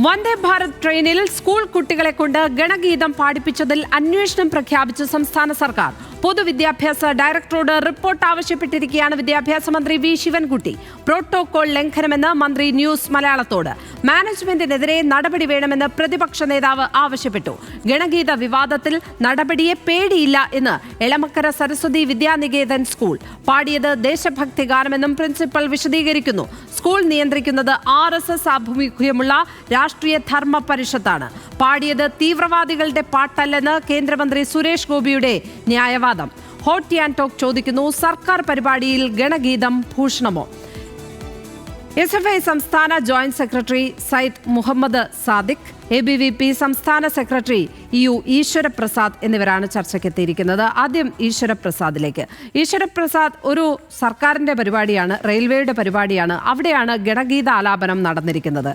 വന്ദേ ഭാരത് ട്രെയിനിൽ സ്കൂൾ കുട്ടികളെ കൊണ്ട് ഗണഗീതം പാടിപ്പിച്ചതിൽ അന്വേഷണം പ്രഖ്യാപിച്ച സംസ്ഥാന സർക്കാർ. പൊതുവിദ്യാഭ്യാസ ഡയറക്ടറോട് റിപ്പോർട്ട് ആവശ്യപ്പെട്ടിരിക്കുകയാണ് വിദ്യാഭ്യാസ മന്ത്രി വി ശിവൻകുട്ടി. പ്രോട്ടോകോൾ ലംഘനമെന്ന് മന്ത്രി ന്യൂസ് മലയാളത്തോട്. മാനേജ്മെന്റിനെതിരെ നടപടി വേണമെന്ന് പ്രതിപക്ഷ നേതാവ് ആവശ്യപ്പെട്ടു. ഗണഗീത വിവാദത്തിൽ നടപടിയെ പേടിയില്ല എന്ന് എളമക്കര സരസ്വതി വിദ്യാനികേതൻ സ്കൂൾ. പാടിയത് ദേശഭക്തി ഗാനമെന്നും പ്രിൻസിപ്പൽ വിശദീകരിക്കുന്നു. സ്കൂൾ നിയന്ത്രിക്കുന്നത് RSS ആഭിമുഖ്യമുള്ള രാഷ്ട്രീയ ധർമ്മ പരിഷത്താണ്. പാടിയത് തീവ്രവാദികളുടെ പാട്ടല്ലെന്ന് കേന്ദ്രമന്ത്രി സുരേഷ് ഗോപിയുടെ ന്യായവാദം. ഹോട്ട് ആൻഡ് ടോക്ക് ചോദിക്കുന്നു, സർക്കാർ പരിപാടിയിൽ ഗണഗീതം ഭൂഷണമോ? SFI സംസ്ഥാന joint secretary Syed Muhammad Sadiq, ABVP സംസ്ഥാന സെക്രട്ടറി EU ഈശ്വരപ്രസാദ് എന്നിവരാണ് ചർച്ചയ്ക്കെത്തിയിരിക്കുന്നത്. ആദ്യം ഈശ്വരപ്രസാദിലേക്ക്. ഈശ്വരപ്രസാദ്, ഒരു സർക്കാരിന്റെ പരിപാടിയാണ്, റെയിൽവേയുടെ പരിപാടിയാണ്, അവിടെയാണ് ഗണഗീത ആലാപനം നടന്നിരിക്കുന്നത്.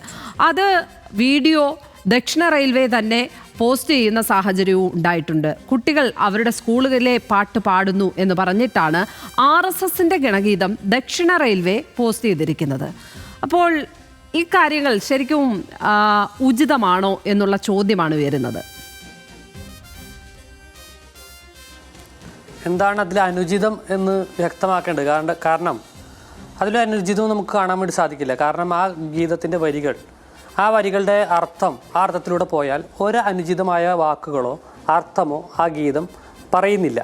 അത് വീഡിയോ ദക്ഷിണ റെയിൽവേ തന്നെ പോസ്റ്റ് ചെയ്യുന്ന സാഹചര്യവും ഉണ്ടായിട്ടുണ്ട്. കുട്ടികൾ അവരുടെ സ്കൂളുകളിലെ പാട്ട് പാടുന്നു എന്ന് പറഞ്ഞിട്ടാണ് RSSന്റെ ഗണഗീതം ദക്ഷിണ റെയിൽവേ പോസ്റ്റ് ചെയ്തിരിക്കുന്നത്. അപ്പോൾ ഈ കാര്യങ്ങൾ ശരിക്കും ഉചിതമാണോ എന്നുള്ള ചോദ്യമാണ് വരുന്നത്. എന്താണ് അതിൽ അനുചിതം എന്ന് വ്യക്തമാക്കേണ്ടത്? കാരണം അതിൽ അനുചിതം നമുക്ക് കാണാൻ വേണ്ടി സാധിക്കില്ല. കാരണം ആ ഗീതത്തിൻ്റെ വരികൾ, ആ വരികളുടെ അർത്ഥം, ആ അർത്ഥത്തിലൂടെ പോയാൽ ഒരു അനുചിതമായ വാക്കുകളോ അർത്ഥമോ ആ ഗീതം പറയുന്നില്ല.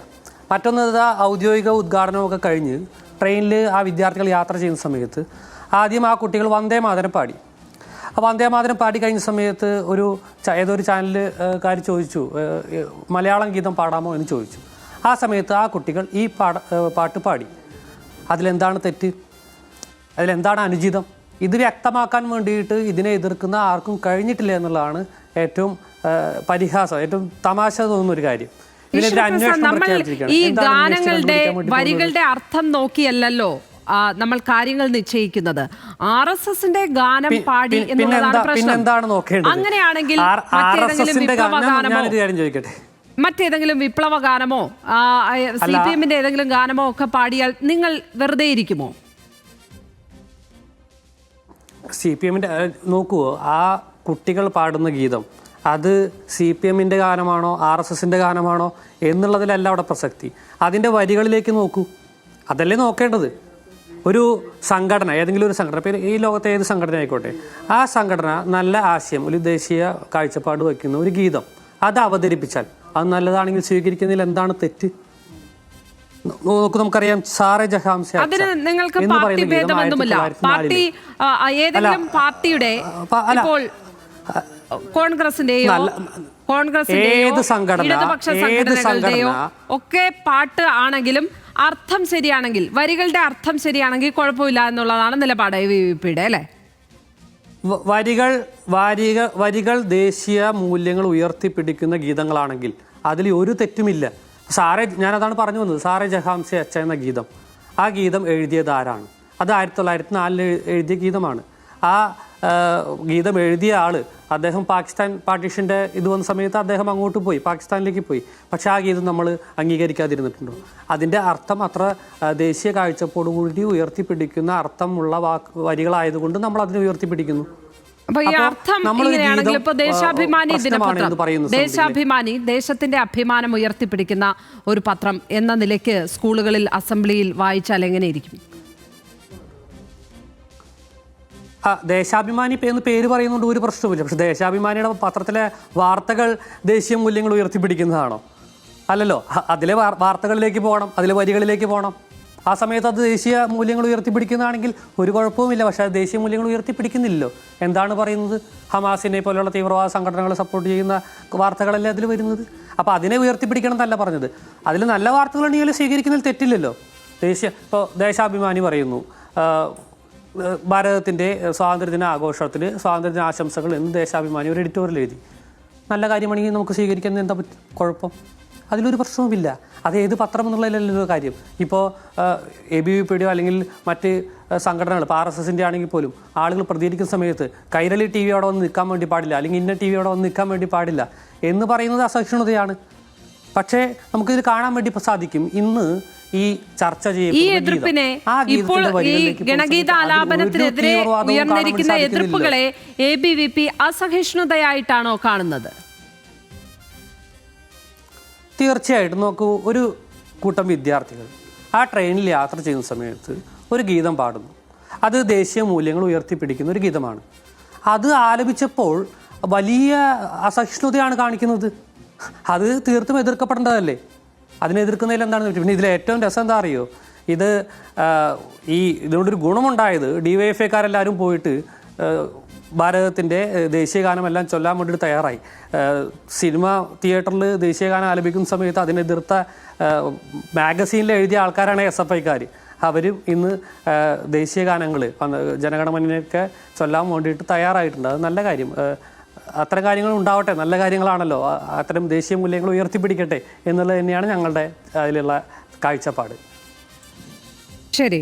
മറ്റൊന്ന്, ഔദ്യോഗിക ഉദ്ഘാടനമൊക്കെ കഴിഞ്ഞ് ട്രെയിനിൽ ആ വിദ്യാർത്ഥികൾ യാത്ര ചെയ്യുന്ന സമയത്ത് ആദ്യം ആ കുട്ടികൾ വന്ദേ മാതരം പാടി. ആ വന്ദേ മാതരം പാടി കഴിഞ്ഞ സമയത്ത് ഏതൊരു ചാനലുകാർ ചോദിച്ചു, മലയാളം ഗീതം പാടാമോ എന്ന് ചോദിച്ചു. ആ സമയത്ത് ആ കുട്ടികൾ ഈ പാട്ട് പാടി. അതിലെന്താണ് തെറ്റ്? അതിലെന്താണ് അനുചിതം? ഇത് വ്യക്തമാക്കാൻ വേണ്ടിയിട്ട് ഇതിനെ എതിർക്കുന്ന ആർക്കും കഴിഞ്ഞിട്ടില്ല എന്നുള്ളതാണ് ഏറ്റവും പരിഹാസം, ഏറ്റവും തമാശ തോന്നുന്ന ഒരു കാര്യം. ഈ ഗാനങ്ങളുടെ വരികളുടെ അർത്ഥം നോക്കിയല്ലോ നമ്മൾ കാര്യങ്ങൾ നിശ്ചയിക്കുന്നത്. RSSന്റെ ഗാനം പാടി എന്നുള്ളതാണ് പ്രശ്നം. അങ്ങനെയാണെങ്കിൽ മറ്റേതെങ്കിലും വിപ്ലവ ഗാനമോ CPMന്റെ ഏതെങ്കിലും ഗാനമോ ഒക്കെ പാടിയാൽ നിങ്ങൾ വെറുതെ ഇരിക്കുമോ? CPMന്റെ നോക്കുവോ, ആ കുട്ടികൾ പാടുന്ന ഗീതം അത് CPMന്റെ ഗാനമാണോ RSSന്റെ ഗാനമാണോ എന്നുള്ളതിലല്ല അവിടെ പ്രസക്തി. അതിൻ്റെ വരികളിലേക്ക് നോക്കൂ, അതല്ലേ നോക്കേണ്ടത്. ഒരു സംഘടന, ഏതെങ്കിലും ഒരു സംഘടന, ഇപ്പോൾ ഈ ലോകത്തെ ഏത് സംഘടന ആയിക്കോട്ടെ, ആ സംഘടന നല്ല ആശയം, ഒരു ദേശീയ കാഴ്ചപ്പാട് വയ്ക്കുന്ന ഒരു ഗീതം അത് അവതരിപ്പിച്ചാൽ അത് നല്ലതാണെങ്കിൽ സ്വീകരിക്കുന്നതിൽ എന്താണ് തെറ്റ്? നമുക്കറിയാം, സാറേ ജഹാം സേ അതിന് നിങ്ങൾക്ക് പാർട്ടി ഭേദമൊന്നുമില്ല. പാർട്ടി ഏതെങ്കിലും പാർട്ടിയുടെ, ഇപ്പോൾ കോൺഗ്രസിന്റെയോ ഇടതുപക്ഷ സംഘടനകളുടെയോ ഒക്കെ പാട്ട് ആണെങ്കിലും അർത്ഥം ശരിയാണെങ്കിൽ, വരികളുടെ അർത്ഥം ശരിയാണെങ്കിൽ കുഴപ്പമില്ല എന്നുള്ളതാണ് നിലപാട് ABVPയുടെ, അല്ലേ? വരികൾ ദേശീയ മൂല്യങ്ങൾ ഉയർത്തിപ്പിടിക്കുന്ന ഗീതങ്ങളാണെങ്കിൽ അതിൽ ഒരു തെറ്റുമില്ല. ഞാനതാണ് പറഞ്ഞു വന്നത്. സാറേ ജഹാം സേ അച്ഛ എന്ന ഗീതം, ആ ഗീതം എഴുതിയത് ആരാണ്? അത് 1904 എഴുതിയ ഗീതമാണ്. ആ ഗീതം എഴുതിയ ആൾ, അദ്ദേഹം പാകിസ്ഥാൻ പാർട്ടീഷൻ്റെ ഇത് വന്ന സമയത്ത് അദ്ദേഹം അങ്ങോട്ട് പോയി, പാകിസ്ഥാനിലേക്ക് പോയി. പക്ഷേ ആ ഗീതം നമ്മൾ അംഗീകരിക്കാതിരുന്നിട്ടുണ്ടോ? അതിൻ്റെ അർത്ഥം അത്ര ദേശീയ കാഴ്ചപ്പാടുകൂടി ഉയർത്തിപ്പിടിക്കുന്ന അർത്ഥമുള്ള വരികളായതുകൊണ്ട് നമ്മൾ അതിനെ ഉയർത്തിപ്പിടിക്കുന്നു. ദേശാഭിമാനി, ദേശത്തിന്റെ അഭിമാനം ഉയർത്തിപ്പിടിക്കുന്ന ഒരു പത്രം എന്ന നിലയ്ക്ക് സ്കൂളുകളിൽ, അസംബ്ലിയിൽ വായിച്ചാൽ എങ്ങനെയിരിക്കും? ദേശാഭിമാനി എന്ന് പേര് പറയുന്നുണ്ട്, ഒരു പ്രശ്നവുമില്ല. പക്ഷെ ദേശാഭിമാനിയുടെ പത്രത്തിലെ വാർത്തകൾ ദേശീയ മൂല്യങ്ങൾ ഉയർത്തിപ്പിടിക്കുന്നതാണോ? അല്ലല്ലോ. അതിലെ വാർത്തകളിലേക്ക് പോകണം, അതിലെ വരികളിലേക്ക് പോകണം. ആ സമയത്ത് അത് ദേശീയ മൂല്യങ്ങൾ ഉയർത്തിപ്പിടിക്കുന്നതാണെങ്കിൽ ഒരു കുഴപ്പവുമില്ല. പക്ഷേ അത് ദേശീയ മൂല്യങ്ങൾ ഉയർത്തിപ്പിടിക്കുന്നില്ലല്ലോ. എന്താണ് പറയുന്നത്? ഹമാസിനെ പോലെയുള്ള തീവ്രവാദ സംഘടനകളെ സപ്പോർട്ട് ചെയ്യുന്ന വാർത്തകളല്ലേ അതിൽ വരുന്നത്. അപ്പോൾ അതിനെ ഉയർത്തിപ്പിടിക്കണം എന്നല്ല പറഞ്ഞത്. അതിൽ നല്ല വാർത്തകളുണ്ടെങ്കിൽ സ്വീകരിക്കുന്നതിൽ തെറ്റില്ലല്ലോ. ഇപ്പോൾ ദേശാഭിമാനി പറയുന്നു, ഭാരതത്തിൻ്റെ സ്വാതന്ത്ര്യദിന ആഘോഷത്തിൽ സ്വാതന്ത്ര്യദിന ആശംസകൾ എന്ന് ദേശാഭിമാനി ഒരു എഡിറ്റോറിയൽ എഴുതി. നല്ല കാര്യമാണെങ്കിൽ നമുക്ക് സ്വീകരിക്കുന്നത് എന്താ കുഴപ്പം? അതിലൊരു പ്രശ്നവുമില്ല. അത് ഏത് പത്രം എന്നുള്ളതിലല്ലോ കാര്യം. ഇപ്പോൾ ABVPയുടെയോ അല്ലെങ്കിൽ മറ്റ് സംഘടനകൾ, ഇപ്പോൾ RSSൻ്റെ ആണെങ്കിൽ പോലും ആളുകൾ പ്രതികരിക്കുന്ന സമയത്ത് കൈരളി TV അവിടെ വന്ന് നിൽക്കാൻ വേണ്ടി പാടില്ല, അല്ലെങ്കിൽ ഇന്ന TV അവിടെ വന്ന് നിൽക്കാൻ വേണ്ടി പാടില്ല എന്ന് പറയുന്നത് അസഹിഷ്ണുതയാണ്. പക്ഷേ നമുക്കിതിൽ കാണാൻ വേണ്ടി സാധിക്കും, ഇന്ന് ഈ ചർച്ച ഈ എതിർപ്പിനെ ഇപ്പോൾ ഈ ഗണഗീത ആലാപനത്തിനെതിരെ ഉയർന്നിരിക്കുന്ന എതിർപ്പുകളെ ABVP അസഹിഷ്ണുതയായിട്ടാണോ കാണുന്നത്? തീർച്ചയായിട്ടും നോക്കൂ, ഒരു കൂട്ടം വിദ്യാർത്ഥികൾ ആ ട്രെയിനിൽ യാത്ര ചെയ്യുന്ന സമയത്ത് ഒരു ഗീതം പാടുന്നു. അത് ദേശീയ മൂല്യങ്ങൾ ഉയർത്തിപ്പിടിക്കുന്ന ഒരു ഗീതമാണ്. അത് ആലപിച്ചപ്പോൾ വലിയ അസഹിഷ്ണുതയാണ് കാണിക്കുന്നത്. അത് തീർത്തും എതിർക്കപ്പെടേണ്ടതല്ലേ? അതിനെതിർക്കുന്നതിൽ എന്താണ്? പിന്നെ ഇതിൽ ഏറ്റവും രസം എന്താ അറിയോ, ഇതിനോടൊരു ഗുണമുണ്ടായത് DYFIക്കാരെല്ലാവരും പോയിട്ട് ഭാരതത്തിൻ്റെ ദേശീയഗാനമെല്ലാം ചൊല്ലാൻ വേണ്ടിയിട്ട് തയ്യാറായി. സിനിമ തിയേറ്ററിൽ ദേശീയഗാനം ആലപിക്കുന്ന സമയത്ത് അതിനെതിർത്ത മാഗസീനിൽ എഴുതിയ ആൾക്കാരാണ് SFIക്കാർ. അവരും ഇന്ന് ദേശീയഗാനങ്ങൾ ജനഗണമനയൊക്കെ ചൊല്ലാൻ വേണ്ടിയിട്ട് തയ്യാറായിട്ടുണ്ട്. അത് നല്ല കാര്യം. അത്തരം കാര്യങ്ങൾ ഉണ്ടാവട്ടെ, നല്ല കാര്യങ്ങളാണല്ലോ. അത്തരം ദേശീയ മൂല്യങ്ങൾ ഉയർത്തിപ്പിടിക്കട്ടെ എന്നുള്ളത് തന്നെയാണ് ഞങ്ങളുടെ അതിലുള്ള കാഴ്ചപ്പാട്. ശരി,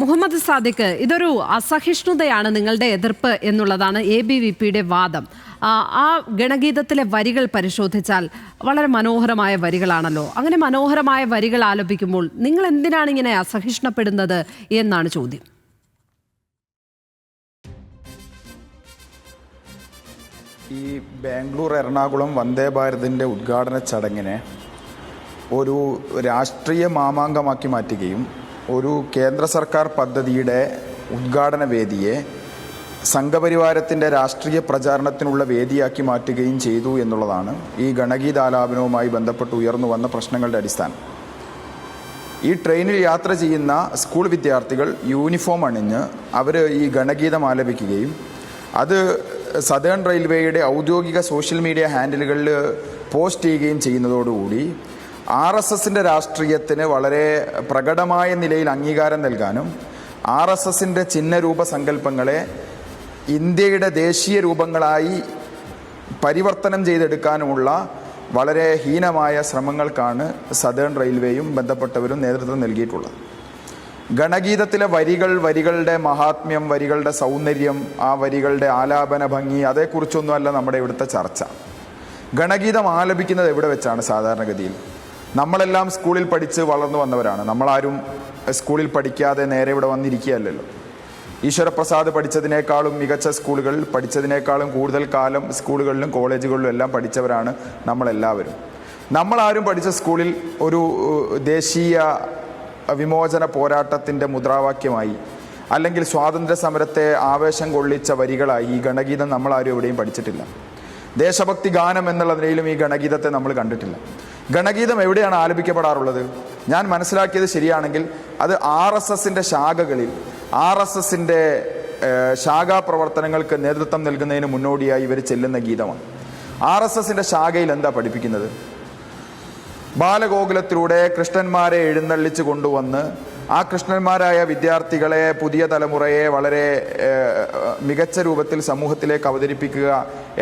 മുഹമ്മദ് സാദിഖ്, ഇതൊരു അസഹിഷ്ണുതയാണ് നിങ്ങളുടെ എതിർപ്പ് എന്നുള്ളതാണ് ABVPയുടെ വാദം. ആ ഗണഗീതത്തിലെ വരികൾ പരിശോധിച്ചാൽ വളരെ മനോഹരമായ വരികളാണല്ലോ. അങ്ങനെ മനോഹരമായ വരികൾ ആലപിക്കുമ്പോൾ നിങ്ങൾ എന്തിനാണ് ഇങ്ങനെ അസഹിഷ്ണപ്പെടുന്നത് എന്നാണ് ചോദ്യം. ഈ ബാംഗ്ലൂർ എറണാകുളം വന്ദേ ഭാരതിൻ്റെ ഉദ്ഘാടന ചടങ്ങിനെ ഒരു രാഷ്ട്രീയ മാമാങ്കമാക്കി മാറ്റുകയും ഒരു കേന്ദ്ര സർക്കാർ പദ്ധതിയുടെ ഉദ്ഘാടന വേദിയെ സംഘപരിവാരത്തിൻ്റെ രാഷ്ട്രീയ പ്രചാരണത്തിനുള്ള വേദിയാക്കി മാറ്റുകയും ചെയ്തു എന്നുള്ളതാണ് ഈ ഗണഗീതാലാപനവുമായി ബന്ധപ്പെട്ട് ഉയർന്നു വന്ന പ്രശ്നങ്ങളുടെ അടിസ്ഥാനം. ഈ ട്രെയിനിൽ യാത്ര ചെയ്യുന്ന സ്കൂൾ വിദ്യാർത്ഥികൾ യൂണിഫോം അണിഞ്ഞ് അവർ ഈ ഗണഗീതം ആലപിക്കുകയും അത് സദേൺ റെയിൽവേയുടെ ഔദ്യോഗിക സോഷ്യൽ മീഡിയ ഹാൻഡിലുകളിൽ പോസ്റ്റ് ചെയ്യുകയും ചെയ്യുന്നതോടുകൂടി RSSൻ്റെ രാഷ്ട്രീയത്തിന് വളരെ പ്രകടമായ നിലയിൽ അംഗീകാരം നൽകാനും RSSൻ്റെ ചിഹ്നരൂപ സങ്കല്പങ്ങളെ ഇന്ത്യയുടെ ദേശീയ രൂപങ്ങളായി പരിവർത്തനം ചെയ്തെടുക്കാനുമുള്ള വളരെ ഹീനമായ ശ്രമങ്ങൾക്കാണ് സദേൺ റെയിൽവേയും ബന്ധപ്പെട്ടവരും നേതൃത്വം നൽകിയിട്ടുള്ളത്. ഗണഗീതത്തിലെ വരികളുടെ മഹാത്മ്യം, വരികളുടെ സൗന്ദര്യം, ആ വരികളുടെ ആലാപന ഭംഗി, അതേക്കുറിച്ചൊന്നുമല്ല നമ്മുടെ ഇവിടുത്തെ ചർച്ച. ഗണഗീതം ആലപിക്കുന്നത് എവിടെ വെച്ചാണ്? സാധാരണഗതിയിൽ നമ്മളെല്ലാം സ്കൂളിൽ പഠിച്ച് വളർന്നു വന്നവരാണ്. നമ്മളാരും സ്കൂളിൽ പഠിക്കാതെ നേരെ ഇവിടെ വന്നിരിക്കുകയല്ലല്ലോ. ഈശ്വരപ്രസാദ് പഠിച്ചതിനേക്കാളും മികച്ച സ്കൂളുകളിൽ പഠിച്ചതിനേക്കാളും കൂടുതൽ കാലം സ്കൂളുകളിലും കോളേജുകളിലും എല്ലാം പഠിച്ചവരാണ് നമ്മളെല്ലാവരും. നമ്മളാരും പഠിച്ച സ്കൂളിൽ ഒരു ദേശീയ വിമോചന പോരാട്ടത്തിൻ്റെ മുദ്രാവാക്യമായി അല്ലെങ്കിൽ സ്വാതന്ത്ര്യ സമരത്തെ ആവേശം കൊള്ളിച്ച വരികളായി ഈ ഗണഗീതം നമ്മളാരും എവിടെയും പഠിച്ചിട്ടില്ല. ദേശഭക്തി ഗാനം എന്നുള്ള നിലയിലും ഈ ഗണഗീതത്തെ നമ്മൾ കണ്ടിട്ടില്ല. ഗണഗീതം എവിടെയാണ് ആലപിക്കപ്പെടാറുള്ളത്? ഞാൻ മനസ്സിലാക്കിയത് ശരിയാണെങ്കിൽ അത് RSSൻ്റെ ശാഖകളിൽ, RSSൻ്റെ ശാഖാപ്രവർത്തനങ്ങൾക്ക് നേതൃത്വം നൽകുന്നതിന് മുന്നോടിയായി ഇവർ ചെല്ലുന്ന ഗീതമാണ്. RSSൻ്റെ ശാഖയിൽ എന്താ പഠിപ്പിക്കുന്നത്? ബാലഗോകുലത്തിലൂടെ കൃഷ്ണന്മാരെ എഴുന്നള്ളിച്ച് കൊണ്ടുവന്ന് ആ കൃഷ്ണന്മാരായ വിദ്യാർത്ഥികളെ, പുതിയ തലമുറയെ വളരെ മികച്ച രൂപത്തിൽ സമൂഹത്തിലേക്ക് അവതരിപ്പിക്കുക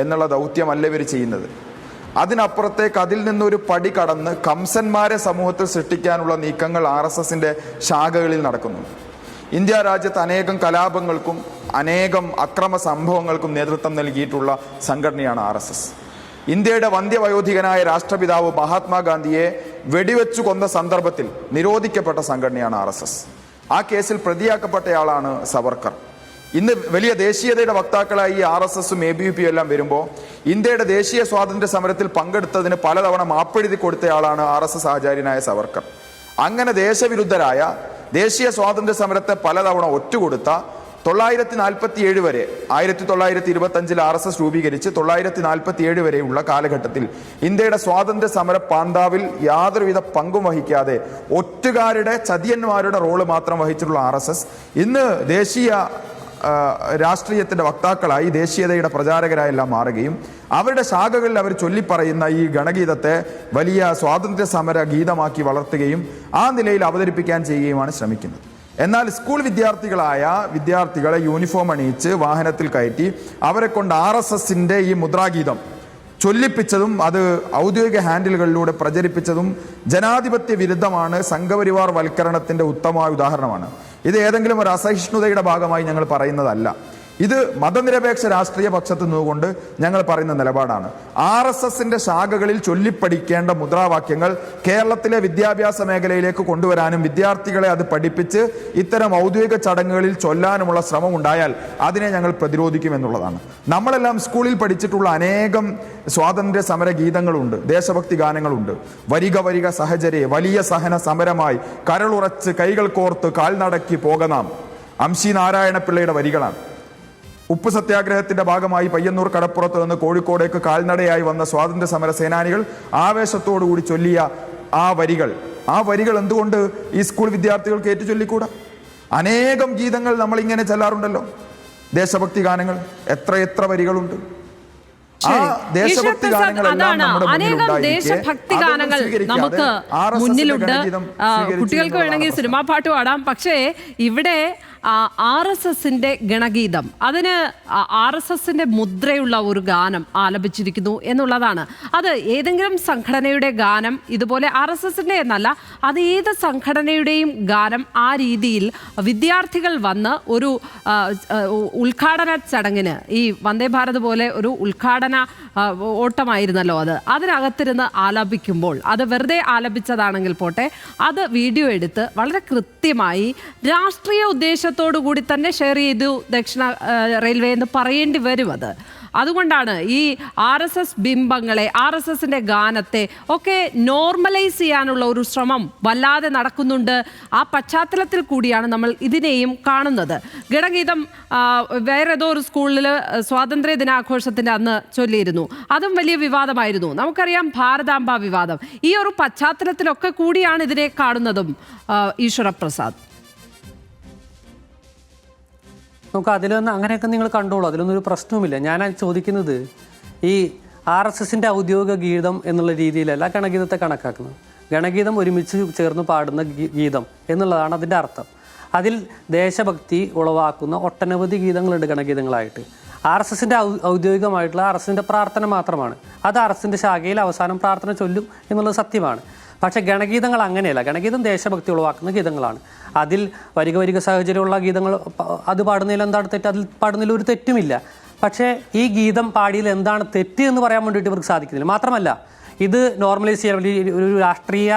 എന്നുള്ള ദൗത്യമല്ല ഇവർ ചെയ്യുന്നത്. അതിനപ്പുറത്തേക്ക് അതിൽ നിന്നൊരു പടി കടന്ന് കംസന്മാരെ സമൂഹത്തിൽ സൃഷ്ടിക്കാനുള്ള നീക്കങ്ങൾ RSSൻ്റെ ശാഖകളിൽ നടക്കുന്നു. ഇന്ത്യ രാജ്യത്ത് അനേകം കലാപങ്ങൾക്കും അനേകം അക്രമ സംഭവങ്ങൾക്കും നേതൃത്വം നൽകിയിട്ടുള്ള സംഘടനയാണ് RSS. ഇന്ത്യയുടെ വന്ധ്യവയോധികനായ രാഷ്ട്രപിതാവ് മഹാത്മാഗാന്ധിയെ വെടിവെച്ചു കൊന്ന സന്ദർഭത്തിൽ നിരോധിക്കപ്പെട്ട സംഘടനയാണ് RSS. ആ കേസിൽ പ്രതിയാക്കപ്പെട്ടയാളാണ് സവർക്കർ. ഇന്ന് വലിയ ദേശീയതയുടെ വക്താക്കളായി ഈ RSSും ABVPയും എല്ലാം വരുമ്പോൾ ഇന്ത്യയുടെ ദേശീയ സ്വാതന്ത്ര്യ സമരത്തിൽ പങ്കെടുത്തതിന് പലതവണ മാപ്പെഴുതി കൊടുത്തയാളാണ് RSS ആചാര്യനായ സവർക്കർ. അങ്ങനെ ദേശവിരുദ്ധരായ, ദേശീയ സ്വാതന്ത്ര്യ സമരത്തെ പലതവണ ഒറ്റുകൊടുത്ത 947 വരെ, 1925 RSS രൂപീകരിച്ച് 947 വരെയുള്ള കാലഘട്ടത്തിൽ ഇന്ത്യയുടെ സ്വാതന്ത്ര്യ സമര പാന്താവിൽ യാതൊരുവിധ പങ്കും വഹിക്കാതെ ഒറ്റുകാരുടെ, ചതിയന്മാരുടെ റോള് മാത്രം വഹിച്ചിട്ടുള്ള RSS ഇന്ന് ദേശീയ രാഷ്ട്രീയത്തിന്റെ വക്താക്കളായി, ദേശീയതയുടെ പ്രചാരകരായെല്ലാം മാറുകയും അവരുടെ ശാഖകളിൽ അവർ ചൊല്ലിപ്പറയുന്ന ഈ ഗണഗീതത്തെ വലിയ സ്വാതന്ത്ര്യ സമര ഗീതമാക്കി വളർത്തുകയും ആ നിലയിൽ അവതരിപ്പിക്കാൻ ചെയ്യുകയുമാണ് ശ്രമിക്കുന്നത്. എന്നാൽ സ്കൂൾ വിദ്യാർത്ഥികളെ യൂണിഫോം അണിയിച്ച് വാഹനത്തിൽ കയറ്റി അവരെ കൊണ്ട് RSSന്റെ ഈ മുദ്രാഗീതം ചൊല്ലിപ്പിച്ചതും അത് ഔദ്യോഗിക ഹാൻഡിലുകളിലൂടെ പ്രചരിപ്പിച്ചതും ജനാധിപത്യ വിരുദ്ധമാണ്, സംഘപരിവാർ വൽക്കരണത്തിന്റെ ഉത്തമമായ ഉദാഹരണമാണ്. ഇത് ഏതെങ്കിലും ഒരു അസഹിഷ്ണുതയുടെ ഭാഗമായി ഞങ്ങൾ പറയുന്നതല്ല. ഇത് മതനിരപേക്ഷ രാഷ്ട്രീയ പക്ഷത്ത് നിന്നുകൊണ്ട് ഞങ്ങൾ പറയുന്ന നിലപാടാണ്. RSSന്റെ ശാഖകളിൽ ചൊല്ലിപ്പഠിക്കേണ്ട മുദ്രാവാക്യങ്ങൾ കേരളത്തിലെ വിദ്യാഭ്യാസ മേഖലയിലേക്ക് കൊണ്ടുവരാനും വിദ്യാർത്ഥികളെ അത് പഠിപ്പിച്ച് ഇത്തരം ഔദ്യോഗിക ചടങ്ങുകളിൽ ചൊല്ലാനുമുള്ള ശ്രമം ഉണ്ടായാൽ അതിനെ ഞങ്ങൾ പ്രതിരോധിക്കുമെന്നുള്ളതാണ്. നമ്മളെല്ലാം സ്കൂളിൽ പഠിച്ചിട്ടുള്ള അനേകം സ്വാതന്ത്ര്യ സമര ഗീതങ്ങളുണ്ട്, ദേശഭക്തി ഗാനങ്ങളുണ്ട്. വരിക വരിക സഹചരെ വലിയ സഹന സമരമായി കരളുറച്ച് കൈകൾ കോർത്ത് കാൽനടക്കി പോകനാം. അംശി നാരായണപിള്ളയുടെ വരികളാണ്. ഉപ്പ് സത്യാഗ്രഹത്തിന്റെ ഭാഗമായി പയ്യന്നൂർ കടപ്പുറത്ത് നിന്ന് കോഴിക്കോടേക്ക് കാൽനടയായി വന്ന സ്വാതന്ത്ര്യ സമര സേനാനികൾ ആവേശത്തോടുകൂടി ചൊല്ലിയ ആ വരികൾ എന്തുകൊണ്ട് ഈ സ്കൂൾ വിദ്യാർത്ഥികൾക്ക് ഏറ്റു ചൊല്ലിക്കൂടാ? അനേകം ഗീതങ്ങൾ നമ്മൾ ഇങ്ങനെ ചെല്ലാറുണ്ടല്ലോ, ദേശഭക്തി ഗാനങ്ങൾ. എത്ര വരികളുണ്ട്. ആ ദേശഭക്തി ഗാനങ്ങളെല്ലാം നമ്മുടെ ദേശഭക്തി ഗാനങ്ങൾ നമുക്ക് മുന്നിലുണ്ട്. കുട്ടികൾക്ക് വേണമെങ്കിൽ സിനിമാ പാട്ട് പാടാം. പക്ഷേ ഇവിടെ RSSന്റെ ഗണഗീതം, അതിന് RSSന്റെ മുദ്രയുള്ള ഒരു ഗാനം ആലപിച്ചിരിക്കുന്നു എന്നുള്ളതാണ്. അത് ഏതെങ്കിലും സംഘടനയുടെ ഗാനം, ഇതുപോലെ RSSന്റെ എന്നല്ല, അത് ഏത് സംഘടനയുടെയും ഗാനം ആ രീതിയിൽ വിദ്യാർത്ഥികൾ വന്ന് ഒരു ഉദ്ഘാടന ചടങ്ങിന്, ഈ വന്ദേ ഭാരത് പോലെ ഒരു ഉദ്ഘാടന ഓട്ടമായിരുന്നല്ലോ അത്, അതിനകത്തിരുന്ന് ആലപിക്കുമ്പോൾ, അത് വെറുതെ ആലപിച്ചതാണെങ്കിൽ പോട്ടെ, അത് വീഡിയോ എടുത്ത് വളരെ കൃത്യമായി രാഷ്ട്രീയ ഉദ്ദേശത്തോടു കൂടി തന്നെ ഷെയർ ചെയ്തു ദക്ഷിണ റെയിൽവേ എന്ന് പറയേണ്ടി വരും. അതുകൊണ്ടാണ് ഈ RSS ബിംബങ്ങളെ, RSSന്റെ ഗാനത്തെ ഒക്കെ നോർമലൈസ് ചെയ്യാനുള്ള ഒരു ശ്രമം വല്ലാതെ നടക്കുന്നുണ്ട്. ആ പശ്ചാത്തലത്തിൽ കൂടിയാണ് നമ്മൾ ഇതിനെയും കാണുന്നത്. ഗണഗീതം വേറെ ഏതോ ഒരു സ്കൂളിൽ സ്വാതന്ത്ര്യ ദിനാഘോഷത്തിൻ്റെ അന്ന് ചൊല്ലിയിരുന്നു. അതും വലിയ വിവാദമായിരുന്നു. നമുക്കറിയാം ഭാരതാംബ വിവാദം. ഈ ഒരു പശ്ചാത്തലത്തിലൊക്കെ കൂടിയാണ് ഇതിനെ കാണുന്നതും. ഈശ്വരപ്രസാദ്, നമുക്ക് അതിലൊന്നും അങ്ങനെയൊക്കെ നിങ്ങൾ കണ്ടോളൂ, അതിലൊന്നും ഒരു പ്രശ്നവുമില്ല. ഞാൻ ചോദിക്കുന്നത് ഈ RSSന്റെ ഔദ്യോഗിക ഗീതം എന്നുള്ള രീതിയിലല്ല ഗണഗീതത്തെ കണക്കാക്കുന്നത്. ഗണഗീതം ഒരുമിച്ച് ചേർന്ന് പാടുന്ന ഗീതം എന്നുള്ളതാണ് അതിൻ്റെ അർത്ഥം. അതിൽ ദേശഭക്തി ഉളവാക്കുന്ന ഒട്ടനവധി ഗീതങ്ങളുണ്ട് ഗണഗീതങ്ങളായിട്ട്. RSSന്റെ ഔദ്യോഗികമായിട്ടുള്ള RSSന്റെ പ്രാർത്ഥന മാത്രമാണ്. അത് RSSന്റെ ശാഖയിൽ അവസാനം പ്രാർത്ഥന ചൊല്ലും എന്നുള്ളത് സത്യമാണ്. പക്ഷേ ഗണഗീതങ്ങൾ അങ്ങനെയല്ല. ഗണഗീതം ദേശഭക്തി ഉളവാക്കുന്ന ഗീതങ്ങളാണ്. അതിൽ വരിക സാഹചര്യമുള്ള ഗീതങ്ങൾ അത് പാടുന്നതിൽ എന്താണ് തെറ്റ്? അതിൽ പാടുന്നതിൽ ഒരു തെറ്റുമില്ല. പക്ഷേ ഈ ഗീതം പാടിയിൽ എന്താണ് തെറ്റ് എന്ന് പറയാൻ വേണ്ടിയിട്ട് ഇവർക്ക് സാധിക്കുന്നില്ല. മാത്രമല്ല, ഇത് നോർമലൈസ് ചെയ്യാൻ വേണ്ടി ഒരു രാഷ്ട്രീയ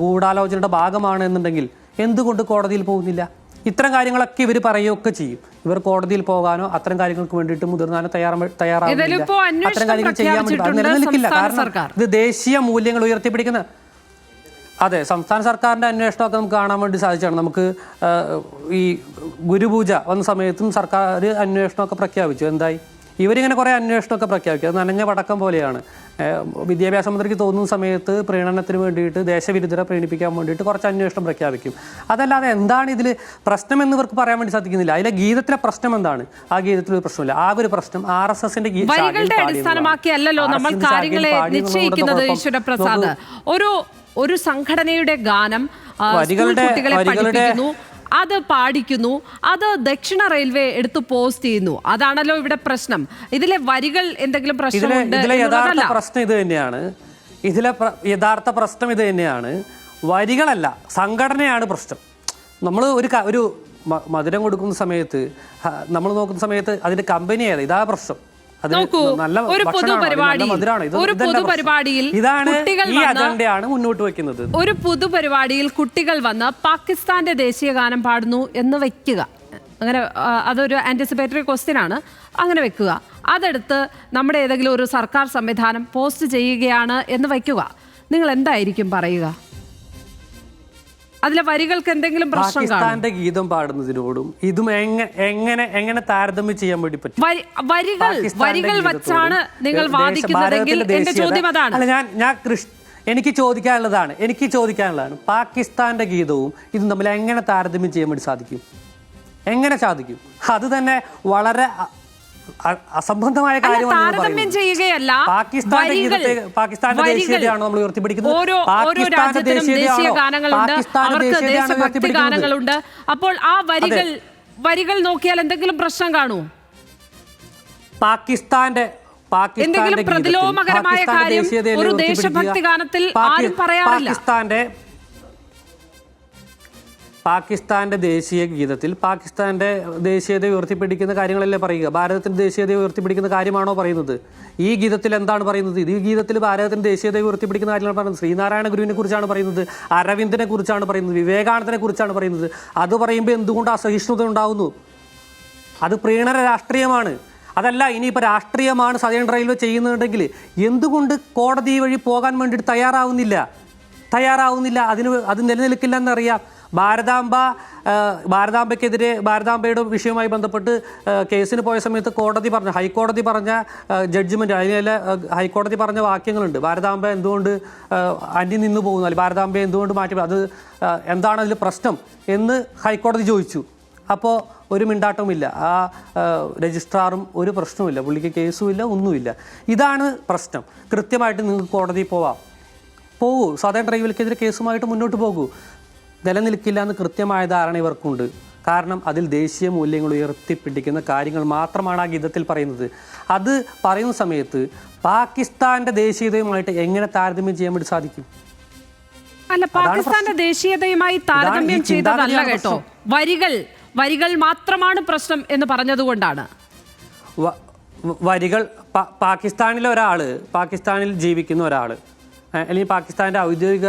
ഗൂഢാലോചനയുടെ ഭാഗമാണ് എന്നുണ്ടെങ്കിൽ എന്തുകൊണ്ട് കോടതിയിൽ പോകുന്നില്ല? ഇത്തരം കാര്യങ്ങളൊക്കെ ഇവർ പറയുകയൊക്കെ ചെയ്യും. ഇവർ കോടതിയിൽ പോകാനോ അത്തരം കാര്യങ്ങൾക്ക് വേണ്ടിയിട്ട് മുതിർന്നാനോ തയ്യാറാവില്ല. അത്തരം കാര്യങ്ങൾ ചെയ്യാൻ വേണ്ടി നിലനിൽക്കില്ല. കാരണം ഇത് ദേശീയ മൂല്യങ്ങൾ ഉയർത്തിപ്പിടിക്കുന്ന, അതെ, സംസ്ഥാന സർക്കാരിൻ്റെ അന്വേഷണമൊക്കെ നമുക്ക് കാണാൻ വേണ്ടി സാധിച്ചാണ്. നമുക്ക് ഈ ഗുരുപൂജ വന്ന സമയത്തും സർക്കാർ അന്വേഷണമൊക്കെ പ്രഖ്യാപിച്ചു. എന്തായി? ഇവരിങ്ങനെ കുറേ അന്വേഷണമൊക്കെ പ്രഖ്യാപിക്കും. അത് നനഞ്ഞ പടക്കം പോലെയാണ്. വിദ്യാഭ്യാസ മന്ത്രിക്ക് തോന്നുന്ന സമയത്ത് പ്രീണനത്തിന് വേണ്ടിയിട്ട്, ദേശവിരുദ്ധരെ പ്രീണിപ്പിക്കാൻ വേണ്ടിയിട്ട് കുറച്ച് അന്വേഷണം പ്രഖ്യാപിക്കും. അതല്ലാതെ എന്താണ് ഇതിൽ പ്രശ്നമെന്ന് ഇവർക്ക് പറയാൻ വേണ്ടി സാധിക്കുന്നില്ല. അതിലെ ഗീതത്തിലെ പ്രശ്നം എന്താണ്? ആ ഗീതത്തിൽ ഒരു പ്രശ്നമില്ല. ആകെ ഒരു പ്രശ്നം RSSന്റെ അടിസ്ഥാനമാക്കിയല്ലോ നമ്മൾ കാര്യങ്ങളെ നിശ്ചയിക്കുന്നത്. ഈശ്വരപ്രസാദ്, ഒരു സംഘടനയുടെ ഗാനം കുട്ടികളെ പഠിപ്പിക്കുന്നു, അത് പാടിക്കുന്നു, അത് ദക്ഷിണ റെയിൽവേ എടുത്ത് പോസ്റ്റ് ചെയ്യുന്നു. അതാണല്ലോ ഇവിടെ പ്രശ്നം. ഇതിലെ വരികൾ എന്തെങ്കിലും പ്രശ്നമുണ്ട്? യഥാർത്ഥ പ്രശ്നം ഇത് തന്നെയാണ്. യഥാർത്ഥ പ്രശ്നം ഇത് തന്നെയാണ്. വരികളല്ല, സംഘടനയാണ് പ്രശ്നം. നമ്മൾ ഒരു മധുരം കൊടുക്കുന്ന സമയത്ത്, നമ്മൾ നോക്കുന്ന സമയത്ത് അതിന്റെ കമ്പനി ഏതാ? ഇതാ പ്രശ്നം. ഒരു പൊതുപരിപാടിയിൽ കുട്ടികൾ വന്ന് പാകിസ്ഥാന്റെ ദേശീയ ഗാനം പാടുന്നു എന്ന് വെക്കുക. അങ്ങനെ അതൊരു ആന്റിസിപ്പേറ്ററി ക്വസ്റ്റ്യൻ ആണ്. അങ്ങനെ വെക്കുക. അതെടുത്ത് നമ്മുടെ ഏതെങ്കിലും ഒരു സർക്കാർ സംവിധാനം പോസ്റ്റ് ചെയ്യുകയാണ് എന്ന് വയ്ക്കുക. നിങ്ങൾ എന്തായിരിക്കും പറയുക? അതിലെ വരികൾക്ക് എന്തെങ്കിലും പ്രശ്നം? പാകിസ്ഥാന്റെ ഗീതം പാടുന്നതിനോടും ഇതും എങ്ങനെ താരതമ്യം ചെയ്യാൻ വേണ്ടി പറ്റും? വരികൾ വച്ചാണ് നിങ്ങൾ വാദിക്കുന്നതെങ്കിൽ എന്റെ ചോദ്യം അതാണ്. അല്ല, ഞാൻ എനിക്ക് ചോദിക്കാനുള്ളതാണ് പാകിസ്ഥാന്റെ ഗീതവും ഇതും തമ്മിൽ എങ്ങനെ താരതമ്യം ചെയ്യാൻ വേണ്ടി സാധിക്കും? എങ്ങനെ സാധിക്കും? അത് തന്നെ വളരെ അസംബന്ധമായ താരതമ്യം ചെയ്യുകയല്ല. പാകിസ്ഥാന്റെ ദേശീയതയാണ് നമ്മൾ ഉയർത്തിപ്പിടിക്കുന്നത്. ഓരോ രാജ്യത്തിനും ദേശീയ ഗാനങ്ങളുണ്ട്, അവർക്ക് ദേശഭക്തി ഗാനങ്ങളുണ്ട്. അപ്പോൾ ആ വരികൾ നോക്കിയാൽ എന്തെങ്കിലും പ്രശ്നം കാണൂ? എന്തെങ്കിലും പ്രതിലോമകരമായ കാര്യം ഒരു ദേശഭക്തി ഗാനത്തിൽ ആരും പറയാറില്ല. പാകിസ്ഥാൻ്റെ ദേശീയ ഗീതത്തിൽ പാകിസ്ഥാൻ്റെ ദേശീയത ഉയർത്തിപ്പിടിക്കുന്ന കാര്യങ്ങളല്ലേ പറയുക? ഭാരതത്തിൻ്റെ ദേശീയത ഉയർത്തിപ്പിടിക്കുന്ന കാര്യമാണോ പറയുന്നത്? ഈ ഗീതത്തിൽ എന്താണ് പറയുന്നത്? ഈ ഗീതത്തിൽ ഭാരതത്തിൻ്റെ ദേശീയത ഉയർത്തിപ്പിടിക്കുന്ന കാര്യങ്ങൾ പറയുന്നത് ശ്രീനാരായണ ഗുരുവിനെ കുറിച്ചാണ് പറയുന്നത്, അരവിന്ദനെ കുറിച്ചാണ് പറയുന്നത്, വിവേകാനന്ദനെ കുറിച്ചാണ് പറയുന്നത്. അത് പറയുമ്പോൾ എന്തുകൊണ്ട് അസഹിഷ്ണുത ഉണ്ടാവുന്നു? അത് പ്രീണന രാഷ്ട്രീയമാണ്. അതല്ല, ഇനിയിപ്പോൾ രാഷ്ട്രീയമാണ് സദേൺ റെയിൽവേ ചെയ്യുന്നുണ്ടെങ്കിൽ എന്തുകൊണ്ട് കോടതി വഴി പോകാൻ വേണ്ടിയിട്ട് തയ്യാറാവുന്നില്ല? അത് നിലനിൽക്കില്ല എന്നറിയാം. ഭാരതാംബയ്ക്കെതിരെ ഭാരതാംബയുടെ വിഷയവുമായി ബന്ധപ്പെട്ട് കേസിന് പോയ സമയത്ത് ഹൈക്കോടതി പറഞ്ഞ ജഡ്ജ്മെൻറ്റ്, അതിലെ ഹൈക്കോടതി പറഞ്ഞ വാക്യങ്ങളുണ്ട്. ഭാരതാംബ എന്തുകൊണ്ട് അന്യം നിന്നു പോകുന്നു, അല്ലെങ്കിൽ ഭാരതാംബയെ എന്തുകൊണ്ട് മാറ്റി, അത് എന്താണ് അതിൽ പ്രശ്നം എന്ന് ഹൈക്കോടതി ചോദിച്ചു. അപ്പോൾ ഒരു മിണ്ടാട്ടവുമില്ല. ആ രജിസ്ട്രാറും ഒരു പ്രശ്നവുമില്ല, പുള്ളിക്ക് കേസുമില്ല, ഒന്നുമില്ല. ഇതാണ് പ്രശ്നം. കൃത്യമായിട്ട് നിങ്ങൾക്ക് കോടതി പോകൂ, സദേൺ റെയിൽവേക്കെതിരെ കേസുമായിട്ട് മുന്നോട്ട് പോകൂ. നിലനിൽക്കില്ല എന്ന് കൃത്യമായ ധാരണ ഇവർക്കുണ്ട്. കാരണം അതിൽ ദേശീയ മൂല്യങ്ങൾ ഉയർത്തിപ്പിടിക്കുന്ന കാര്യങ്ങൾ മാത്രമാണ് ആ ഗീതത്തിൽ പറയുന്നത്. അത് പറയുന്ന സമയത്ത് പാകിസ്ഥാന്റെ ദേശീയതയുമായിട്ട് എങ്ങനെ താരതമ്യം ചെയ്യാൻ വേണ്ടി സാധിക്കും? അല്ല, പാകിസ്ഥാന്റെ ദേശീയതയുമായി താരതമ്യം ചെയ്തതല്ല കേട്ടോ. വരികൾ മാത്രമാണ് പ്രശ്നം എന്ന് പറഞ്ഞതുകൊണ്ടാണ്. വരികൾ പാകിസ്ഥാനിൽ ജീവിക്കുന്ന ഒരാൾ, അല്ലെങ്കിൽ പാകിസ്ഥാൻ്റെ ഔദ്യോഗിക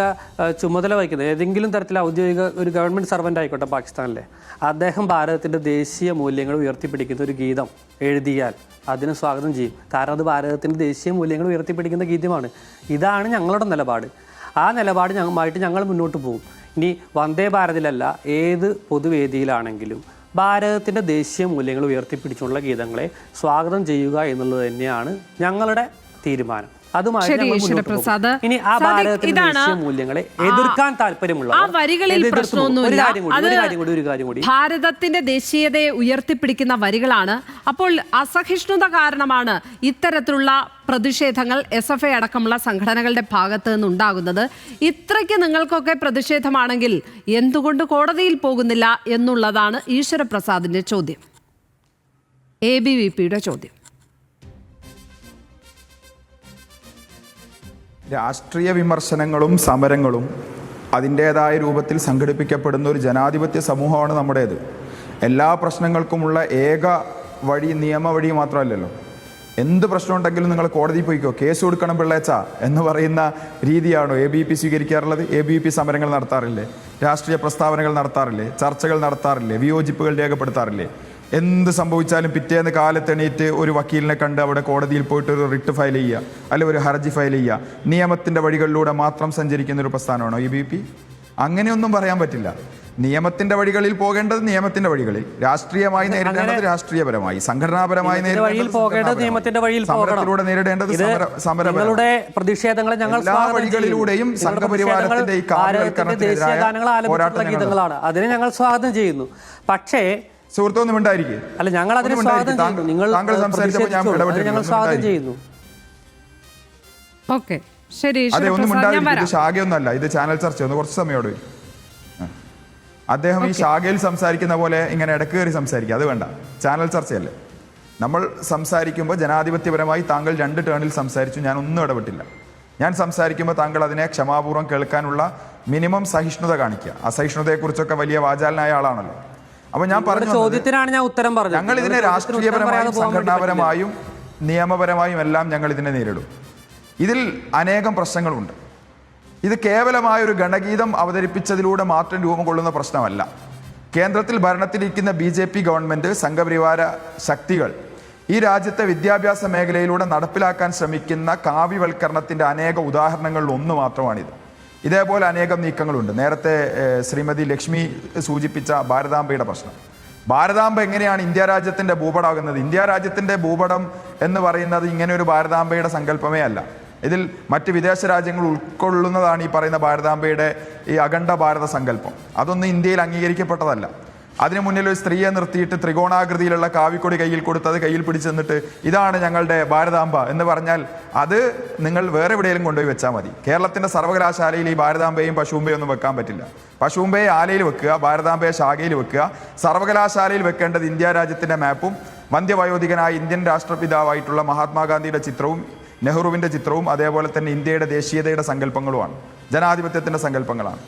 ചുമതല വഹിക്കുന്നത് ഏതെങ്കിലും തരത്തിൽ ഔദ്യോഗിക ഒരു ഗവൺമെൻറ് സർവൻ്റ് ആയിക്കോട്ടെ പാകിസ്ഥാനിലെ, അദ്ദേഹം ഭാരതത്തിൻ്റെ ദേശീയ മൂല്യങ്ങൾ ഉയർത്തിപ്പിടിക്കുന്ന ഒരു ഗീതം എഴുതിയാൽ അതിന് സ്വാഗതം ചെയ്യും. കാരണം അത് ഭാരതത്തിൻ്റെ ദേശീയ മൂല്യങ്ങൾ ഉയർത്തിപ്പിടിക്കുന്ന ഗീതമാണ്. ഇതാണ് ഞങ്ങളുടെ നിലപാട്. ആ നിലപാട് ഞങ്ങൾ മുന്നോട്ട് പോകും. ഇനി വന്ദേ ഭാരതിലല്ല, ഏത് പൊതുവേദിയിലാണെങ്കിലും ഭാരതത്തിൻ്റെ ദേശീയ മൂല്യങ്ങൾ ഉയർത്തിപ്പിടിച്ചുള്ള ഗീതങ്ങളെ സ്വാഗതം ചെയ്യുക എന്നുള്ളത് തന്നെയാണ് ഞങ്ങളുടെ തീരുമാനം. ഇനി ആ ഭാരതത്തിന്റെ ദേശീയ മൂല്യങ്ങളെ എതിർക്കാൻ താല്പര്യമുള്ള ഭാരതത്തിന്റെ ദേശീയതയെ ഉയർത്തിപ്പിടിക്കുന്ന വരികളാണ്. അപ്പോൾ അസഹിഷ്ണുത കാരണമാണ് ഇത്തരത്തിലുള്ള പ്രതിഷേധങ്ങൾ SFI അടക്കമുള്ള സംഘടനകളുടെ ഭാഗത്ത് നിന്നുണ്ടാകുന്നത്. ഇത്രയ്ക്ക് നിങ്ങൾക്കൊക്കെ പ്രതിഷേധമാണെങ്കിൽ എന്തുകൊണ്ട് കോടതിയിൽ പോകുന്നില്ല എന്നുള്ളതാണ് ഈശ്വരപ്രസാദിന്റെ ചോദ്യം, ABVPയുടെ ചോദ്യം. രാഷ്ട്രീയ വിമർശനങ്ങളും സമരങ്ങളും അതിൻ്റേതായ രൂപത്തിൽ സംഘടിപ്പിക്കപ്പെടുന്ന ഒരു ജനാധിപത്യ സമൂഹമാണ് നമ്മുടേത്. എല്ലാ പ്രശ്നങ്ങൾക്കുമുള്ള ഏക വഴി നിയമവഴി മാത്രമല്ലല്ലോ. എന്ത് പ്രശ്നമുണ്ടെങ്കിലും നിങ്ങൾ കോടതി പോയിക്കോ, കേസ് കൊടുക്കണം പിള്ളേച്ച എന്ന് പറയുന്ന രീതിയാണോ ABVP സ്വീകരിക്കാറുള്ളത്? ABVP സമരങ്ങൾ നടത്താറില്ലേ? രാഷ്ട്രീയ പ്രസ്താവനകൾ നടത്താറില്ലേ? ചർച്ചകൾ നടത്താറില്ലേ? വിയോജിപ്പുകൾ രേഖപ്പെടുത്താറില്ലേ? എന്ത് സംഭവിച്ചാലും പിറ്റേന്ന് കാലത്തെണീറ്റ് ഒരു വക്കീലിനെ കണ്ട് അവിടെ കോടതിയിൽ പോയിട്ട് ഒരു റിട്ട് ഫയൽ ചെയ്യുക, അല്ലെങ്കിൽ ഒരു ഹർജി ഫയൽ ചെയ്യുക. നിയമത്തിൻ്റെ വഴികളിലൂടെ മാത്രം സഞ്ചരിക്കുന്ന ഒരു പ്രസ്ഥാനമാണോ ABVP? അങ്ങനെയൊന്നും പറയാൻ പറ്റില്ല. നിയമത്തിന്റെ വഴികളിൽ പോകേണ്ടത് നിയമത്തിന്റെ വഴികളിൽ, രാഷ്ട്രീയമായി നേരിടേണ്ടത് രാഷ്ട്രീയപരമായി, സംഘടനാപരമായി സമരത്തിലൂടെ നേരിടേണ്ടത് സമരപരമായി. പ്രതിഷേധങ്ങളെ ഞങ്ങൾ എല്ലാ വഴികളിലൂടെയും സംഘപരിവാരത്തിന്റെ ഈ കാവ്യവൽക്കരണത്തിനെതിരായ പോരാട്ടങ്ങളാണ്. അതിനെ ഞങ്ങൾ സ്വാഗതം ചെയ്യുന്നു. പക്ഷേ സുഹൃത്തൊന്നും ഉണ്ടായിരിക്കും. അല്ല, ഞങ്ങൾ അതിനെ സ്വാഗതം ചെയ്യുന്നു. താങ്കൾ സംസാരിച്ചപ്പോൾ ഞാൻ ഞങ്ങൾ സ്വാഗതം ചെയ്യുന്നു. അതെ, ഒന്നും ഉണ്ടായിരിക്കും. ഇത് ശാഖയൊന്നുമല്ല, ഇത് ചാനൽ ചർച്ച. ഒന്ന് കുറച്ച് സമയോട് അദ്ദേഹം ഈ ശാഖയിൽ സംസാരിക്കുന്ന പോലെ ഇങ്ങനെ ഇടക്ക് കയറി സംസാരിക്കുക, അത് വേണ്ട. ചാനൽ ചർച്ചയല്ലേ. നമ്മൾ സംസാരിക്കുമ്പോൾ ജനാധിപത്യപരമായി താങ്കൾ 2 ടേണിൽ സംസാരിച്ചു, ഞാൻ ഒന്നും ഇടപെട്ടില്ല. ഞാൻ സംസാരിക്കുമ്പോൾ താങ്കൾ അതിനെ ക്ഷമാപൂർവ്വം കേൾക്കാനുള്ള മിനിമം സഹിഷ്ണുത കാണിക്കുക. അസഹിഷ്ണുതയെക്കുറിച്ചൊക്കെ വലിയ വാചാലനായ ആളാണല്ലോ. അപ്പൊ ഞാൻ പറഞ്ഞു, ചോദ്യത്തിനാണ് ഞാൻ ഉത്തരം പറഞ്ഞത്. ഞങ്ങൾ ഇതിനെ രാഷ്ട്രീയപരമായും സംഘടനാപരമായും നിയമപരമായും എല്ലാം ഞങ്ങൾ ഇതിനെ നേരിടും. ഇതിൽ അനേകം പ്രശ്നങ്ങളുണ്ട്. ഇത് കേവലമായൊരു ഗണഗീതം അവതരിപ്പിച്ചതിലൂടെ മാത്രം രൂപം കൊള്ളുന്ന പ്രശ്നമല്ല. കേന്ദ്രത്തിൽ ഭരണത്തിലിരിക്കുന്ന BJP ഗവൺമെൻറ്, സംഘപരിവാര ശക്തികൾ ഈ രാജ്യത്തെ വിദ്യാഭ്യാസ മേഖലയിലൂടെ നടപ്പിലാക്കാൻ ശ്രമിക്കുന്ന കാവ്യവൽക്കരണത്തിൻ്റെ അനേക ഉദാഹരണങ്ങളിൽ ഒന്ന് മാത്രമാണിത്. ഇതേപോലെ അനേകം നീക്കങ്ങളുണ്ട്. നേരത്തെ ശ്രീമതി ലക്ഷ്മി സൂചിപ്പിച്ച ഭാരതാംബയുടെ പ്രശ്നം. ഭാരതാംബ എങ്ങനെയാണ് ഇന്ത്യ രാജ്യത്തിൻ്റെ ഭൂപടമാകുന്നത്? ഇന്ത്യ രാജ്യത്തിൻ്റെ ഭൂപടം എന്ന് പറയുന്നത് ഇങ്ങനെ ഒരു ഭാരതാംബയുടെ സങ്കല്പമേ അല്ല. ഇതിൽ മറ്റ് വിദേശ രാജ്യങ്ങൾ ഉൾക്കൊള്ളുന്നതാണ് ഈ പറയുന്ന ഭാരതാംബയുടെ ഈ അഖണ്ഡ ഭാരത സങ്കല്പം. അതൊന്നും ഇന്ത്യയിൽ അംഗീകരിക്കപ്പെട്ടതല്ല. അതിനു മുന്നിൽ ഒരു സ്ത്രീയെ നിർത്തിയിട്ട് ത്രികോണാകൃതിയിലുള്ള കാവിക്കൊടി കയ്യിൽ കൊടുത്തത് കയ്യിൽ പിടിച്ചെന്നിട്ട് ഇതാണ് ഞങ്ങളുടെ ഭാരതാംബ എന്ന് പറഞ്ഞാൽ അത് നിങ്ങൾ വേറെ എവിടെയെങ്കിലും കൊണ്ടുപോയി വെച്ചാൽ മതി. കേരളത്തിൻ്റെ സർവകലാശാലയിൽ ഈ ഭാരതാംബയും പശുമ്പയും ഒന്നും വെക്കാൻ പറ്റില്ല. പശുമ്പയെ ആലയിൽ വെക്കുക, ഭാരതാംബയെ ശാഖയിൽ വെക്കുക. സർവകലാശാലയിൽ വെക്കേണ്ടത് ഇന്ത്യ രാജ്യത്തിൻ്റെ മാപ്പും വന്ധ്യവയോധികനായ ഇന്ത്യൻ രാഷ്ട്രപിതാവായിട്ടുള്ള മഹാത്മാഗാന്ധിയുടെ ചിത്രവും നെഹ്റുവിൻ്റെ ചിത്രവും അതേപോലെ തന്നെ ഇന്ത്യയുടെ ദേശീയതയുടെ സങ്കല്പങ്ങളുമാണ്, ജനാധിപത്യത്തിൻ്റെ സങ്കല്പങ്ങളാണ്.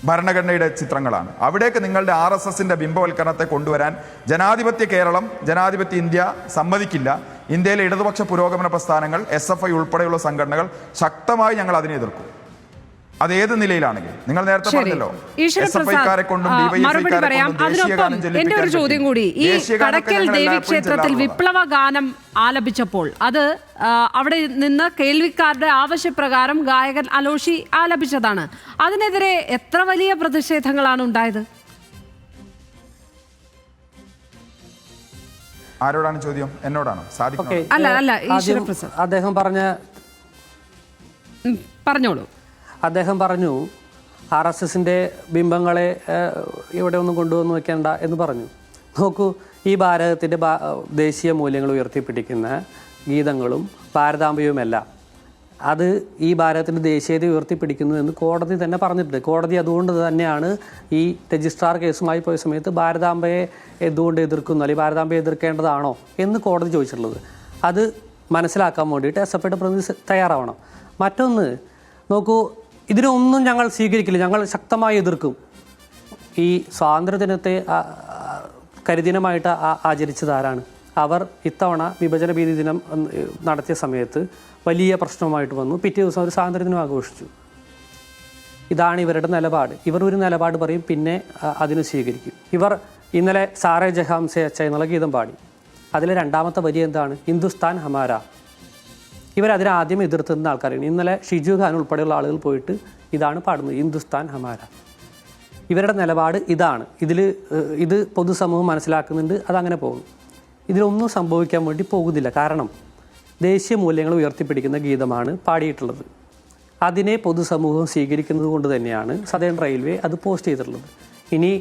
ഭരണഘടനയുടെ ചിത്രങ്ങളാണ്. അവിടേക്ക് നിങ്ങളുടെ RSSന്റെ ബിംബവൽക്കരണത്തെ കൊണ്ടുവരാൻ ജനാധിപത്യ കേരളം, ജനാധിപത്യ ഇന്ത്യ സമ്മതിക്കില്ല. ഇന്ത്യയിലെ ഇടതുപക്ഷ പുരോഗമന പ്രസ്ഥാനങ്ങൾ, SFI ഉൾപ്പെടെയുള്ള സംഘടനകൾ ശക്തമായി ഞങ്ങൾ അതിനെ എതിർക്കും. അത് ഏത് നിലയിലാണെങ്കിൽ. നിങ്ങൾ നേരത്തെ പറഞ്ഞല്ലോ SFIക്കാരെ കൊണ്ടും മറുപടി പറയാം. അതിനൊപ്പം എന്റെ ഒരു ചോദ്യം കൂടി, ഈ കടക്കൽ ദേവീക്ഷേത്രത്തിൽ വിപ്ലവ ഗാനം ആലപിച്ചപ്പോൾ അത് അവിടെ നിന്ന് കേൾവിക്കാരുടെ ആവശ്യപ്രകാരം ഗായകൻ അലോഷി ആലപിച്ചതാണ്. അതിനെതിരെ എത്ര വലിയ പ്രതിഷേധങ്ങളാണ് ഉണ്ടായത്? ആരോടാണ് ചോദ്യം? എന്നോടാണോ? സാധിക്കും. അല്ല ഈശ്വര പ്രസാദ് പറഞ്ഞോളൂ. അദ്ദേഹം പറഞ്ഞു RSSന്റെ ബിംബങ്ങളെ ഇവിടെ ഒന്നും കൊണ്ടുവന്ന് വെക്കേണ്ട എന്ന് പറഞ്ഞു. നോക്കൂ, ഈ ഭാരതത്തിൻ്റെ ദേശീയ മൂല്യങ്ങൾ ഉയർത്തിപ്പിടിക്കുന്ന ഗീതങ്ങളും ഭാരതാംബയുമല്ല, അത് ഈ ഭാരതത്തിൻ്റെ ദേശീയത ഉയർത്തിപ്പിടിക്കുന്നു എന്ന് കോടതി തന്നെ പറഞ്ഞിട്ടുണ്ട്. കോടതി അതുകൊണ്ട് തന്നെയാണ് ഈ രജിസ്ട്രാർ കേസുമായി പോയ സമയത്ത് ഭാരതാംബയെ എന്തുകൊണ്ട് എതിർക്കുന്നു, അല്ലെങ്കിൽ ഭാരതാംബയെ എതിർക്കേണ്ടതാണോ എന്ന് കോടതി ചോദിച്ചിട്ടുള്ളത്. അത് മനസ്സിലാക്കാൻ വേണ്ടിയിട്ട് SFIയുടെ പ്രതിനിധി തയ്യാറാവണം. മറ്റൊന്ന് നോക്കൂ, ഇതിനൊന്നും ഞങ്ങൾ സ്വീകരിക്കില്ല, ഞങ്ങൾ ശക്തമായി എതിർക്കും. ഈ സ്വാതന്ത്ര്യദിനത്തെ കരിദിനമായിട്ട് ആചരിച്ചത് ആരാണ്? അവർ ഇത്തവണ വിഭജന ഭീതി ദിനം നടത്തിയ സമയത്ത് വലിയ പ്രശ്നമായിട്ട് വന്നു. പിറ്റേ ദിവസം അവർ സ്വാതന്ത്ര്യദിനം ആഘോഷിച്ചു. ഇതാണ് ഇവരുടെ നിലപാട്. ഇവർ ഒരു നിലപാട് പറയും, പിന്നെ അതിന് സ്വീകരിക്കും. ഇവർ ഇന്നലെ സാറേ ജഹാം സേ അച്ച എന്നുള്ള ഗീതം പാടി. അതിലെ രണ്ടാമത്തെ വരി എന്താണ്? ഹിന്ദുസ്ഥാൻ ഹമാര. ഇവരതിനെ ആദ്യം എതിർത്തുന്ന ആൾക്കാരാണ്. ഇന്നലെ ഷിജു ഖാൻ ഉൾപ്പെടെയുള്ള ആളുകൾ പോയിട്ട് ഇതാണ് പാടുന്നത്, ഹിന്ദുസ്ഥാൻ ഹമാര. ഇവരുടെ നിലപാട് ഇതാണ്. ഇത് പൊതുസമൂഹം മനസ്സിലാക്കുന്നുണ്ട്, അതങ്ങനെ പോകും. ഇതിലൊന്നും സംഭവിക്കാൻ വേണ്ടി പോകുന്നില്ല. കാരണം ദേശീയ മൂല്യങ്ങൾ ഉയർത്തിപ്പിടിക്കുന്ന ഗീതമാണ് പാടിയിട്ടുള്ളത്. അതിനെ പൊതുസമൂഹം സ്വീകരിക്കുന്നത് കൊണ്ട് തന്നെയാണ് സദേൺ റെയിൽവേ അത് പോസ്റ്റ് ചെയ്തിട്ടുള്ളത്. ഇനി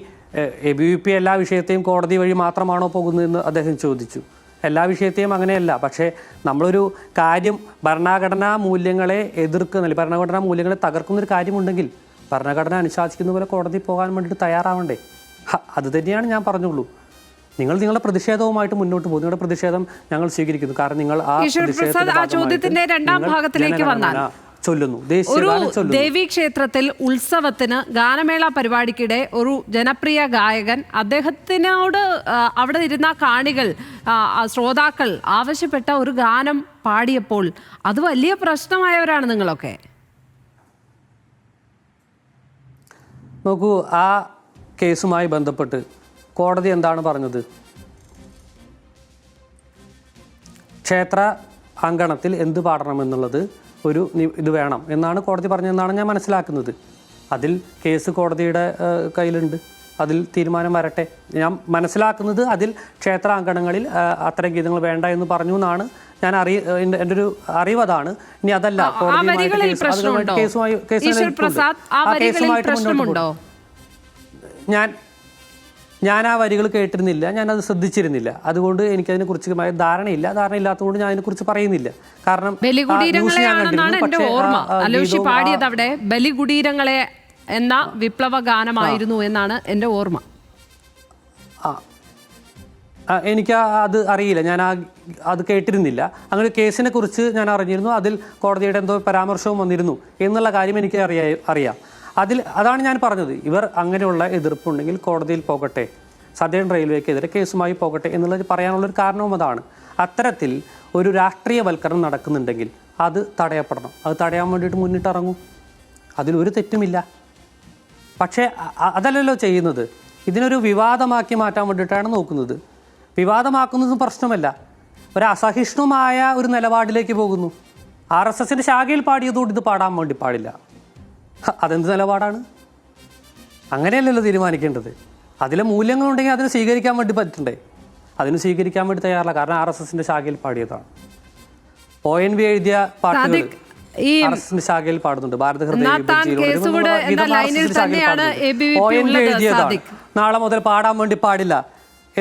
ABVP എല്ലാ വിഷയത്തെയും കോടതി വഴി മാത്രമാണോ പോകുന്നതെന്ന് അദ്ദേഹം ചോദിച്ചു. എല്ലാ വിഷയത്തെയും അങ്ങനെയല്ല. പക്ഷേ നമ്മളൊരു കാര്യം ഭരണഘടനാ മൂല്യങ്ങളെ എതിർക്കുന്ന, ഭരണഘടനാ മൂല്യങ്ങളെ തകർക്കുന്നൊരു കാര്യമുണ്ടെങ്കിൽ ഭരണഘടന അനുശാസിക്കുന്ന പോലെ കോടതി പോകാൻ വേണ്ടിയിട്ട് തയ്യാറാവണ്ടേ? അത് തന്നെയാണ് ഞാൻ പറഞ്ഞുള്ളൂ. നിങ്ങളുടെ പ്രതിഷേധവുമായിട്ട് മുന്നോട്ട് പോകും. നിങ്ങളുടെ പ്രതിഷേധം ഞങ്ങൾ സ്വീകരിക്കുന്നു. കാരണം നിങ്ങൾ ചോദ്യത്തിന്റെ രണ്ടാം ഭാഗത്തിലേക്ക് വന്നാൽ ഒരു ദേവീക്ഷേത്രത്തിൽ ഉത്സവത്തിന് ഗാനമേള പരിപാടിക്കിടെ ഒരു ജനപ്രിയ ഗായകൻ അദ്ദേഹത്തിനോട് അവിടെ ഇരുന്ന കാണികൾ, ശ്രോതാക്കൾ ആവശ്യപ്പെട്ട ഒരു ഗാനം പാടിയപ്പോൾ അത് വലിയ പ്രശ്നമായവരാണ് നിങ്ങളൊക്കെ. നോക്കൂ, ആ കേസുമായി ബന്ധപ്പെട്ട് കോടതി എന്താണ് പറഞ്ഞത്? ക്ഷേത്ര അങ്കണത്തിൽ എന്ത് പാടണമെന്നുള്ളത് ഒരു ഇത് വേണം എന്നാണ് കോടതി പറഞ്ഞതെന്നാണ് ഞാൻ മനസ്സിലാക്കുന്നത്. അതിൽ കേസ് കോടതിയുടെ കയ്യിലുണ്ട്, അതിൽ തീരുമാനം വരട്ടെ. ഞാൻ മനസ്സിലാക്കുന്നത് അതിൽ ക്ഷേത്രാങ്കണങ്ങളിൽ അത്തരം ഗീതങ്ങൾ വേണ്ട എന്ന് പറഞ്ഞു എന്നാണ് ഞാൻ എൻ്റെ ഒരു അറിവ്. അതാണ്. ഇനി അതല്ല, ഞാൻ ആ വരികൾ കേട്ടിരുന്നില്ല, ഞാനത് ശ്രദ്ധിച്ചിരുന്നില്ല. അതുകൊണ്ട് എനിക്കതിനെക്കുറിച്ച് ധാരണയില്ല. ധാരണയില്ലാത്തതുകൊണ്ട് ഞാൻ അതിനെക്കുറിച്ച് പറയുന്നില്ല. കാരണം പാടിയത് ബലികുടീരങ്ങളെ എന്ന വിപ്ലവ ഗാനമായിരുന്നു എന്നാണ് എൻ്റെ ഓർമ്മ. എനിക്ക് അത് അറിയില്ല, ഞാൻ അത് കേട്ടിരുന്നില്ല. അങ്ങനെ കേസിനെ കുറിച്ച് ഞാൻ അറിഞ്ഞിരുന്നു. അതിൽ കോടതിയുടെ എന്തോ പരാമർശവും വന്നിരുന്നു എന്നുള്ള കാര്യം എനിക്ക് അറിയാം. അതാണ് ഞാൻ പറഞ്ഞത്. ഇവർ അങ്ങനെയുള്ള എതിർപ്പുണ്ടെങ്കിൽ കോടതിയിൽ പോകട്ടെ, സദേൺ റെയിൽവേക്കെതിരെ കേസുമായി പോകട്ടെ എന്നുള്ളത് പറയാനുള്ളൊരു കാരണവും അതാണ്. അത്തരത്തിൽ ഒരു രാഷ്ട്രീയവൽക്കരണം നടക്കുന്നുണ്ടെങ്കിൽ അത് തടയപ്പെടണം. അത് തടയാൻ വേണ്ടിയിട്ട് മുന്നിട്ടിറങ്ങും, അതിലൊരു തെറ്റുമില്ല. പക്ഷേ അതല്ലല്ലോ ചെയ്യുന്നത്. ഇതിനൊരു വിവാദമാക്കി മാറ്റാൻ വേണ്ടിയിട്ടാണ് നോക്കുന്നത്. വിവാദമാക്കുന്നതും പ്രശ്നമല്ല, ഒരു അസഹിഷ്ണുമായ ഒരു നിലപാടിലേക്ക് പോകുന്നു. RSSന്റെ ശാഖയിൽ പാടിയതുകൊണ്ട് ഇത് പാടാൻ വേണ്ടി പാടില്ല. അതെന്ത് നിലപാടാണ്? അങ്ങനെയല്ലല്ലോ തീരുമാനിക്കേണ്ടത്. അതിലെ മൂല്യങ്ങളുണ്ടെങ്കിൽ അതിന് സ്വീകരിക്കാൻ വേണ്ടി പറ്റണ്ടേ? അതിന് സ്വീകരിക്കാൻ വേണ്ടി തയ്യാറല്ല. കാരണം RSSന്റെ ശാഖയിൽ പാടിയതാണ്. ONV എഴുതിയ പാട്ടുകൾ RSSന്റെ ശാഖയിൽ പാടുന്നുണ്ട്. ഭാരത ONV എഴുതിയതാണ്. നാളെ മുതൽ പാടാൻ വേണ്ടി പാടില്ല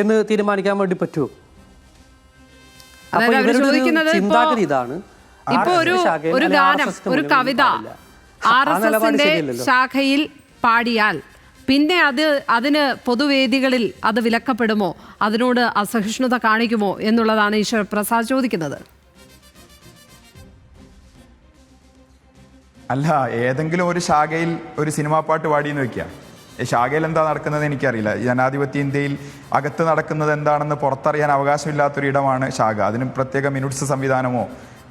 എന്ന് തീരുമാനിക്കാൻ വേണ്ടി പറ്റുമോ? അപ്പൊ ഇവരുടെ ചിന്താഗതി ഇതാണ്. ഇപ്പൊ ഒരു ഗാനം, ഒരു കവിത RSSന്റെ ശാഖയിൽ പാടിയാൽ പിന്നെ അതിന് പൊതുവേദികളിൽ അത് വിലക്കപ്പെടുമോ? അതിനോട് അസഹിഷ്ണുത കാണിക്കുമോ എന്നുള്ളതാണ് ഈശ്വർ പ്രസാദ് ചോദിക്കുന്നത്. അല്ല, ഏതെങ്കിലും ഒരു ശാഖയിൽ ഒരു സിനിമാ പാട്ട് പാടിയെന്ന് വെക്കുക. ശാഖയിൽ എന്താ നടക്കുന്നത് എനിക്കറിയില്ല. ജനാധിപത്യ ഇന്ത്യയിൽ അകത്ത് നടക്കുന്നത് എന്താണെന്ന് പുറത്തറിയാൻ അവകാശമില്ലാത്തൊരിടമാണ് ശാഖ. അതിന് പ്രത്യേക മിനിറ്റ്സ് സംവിധാനമോ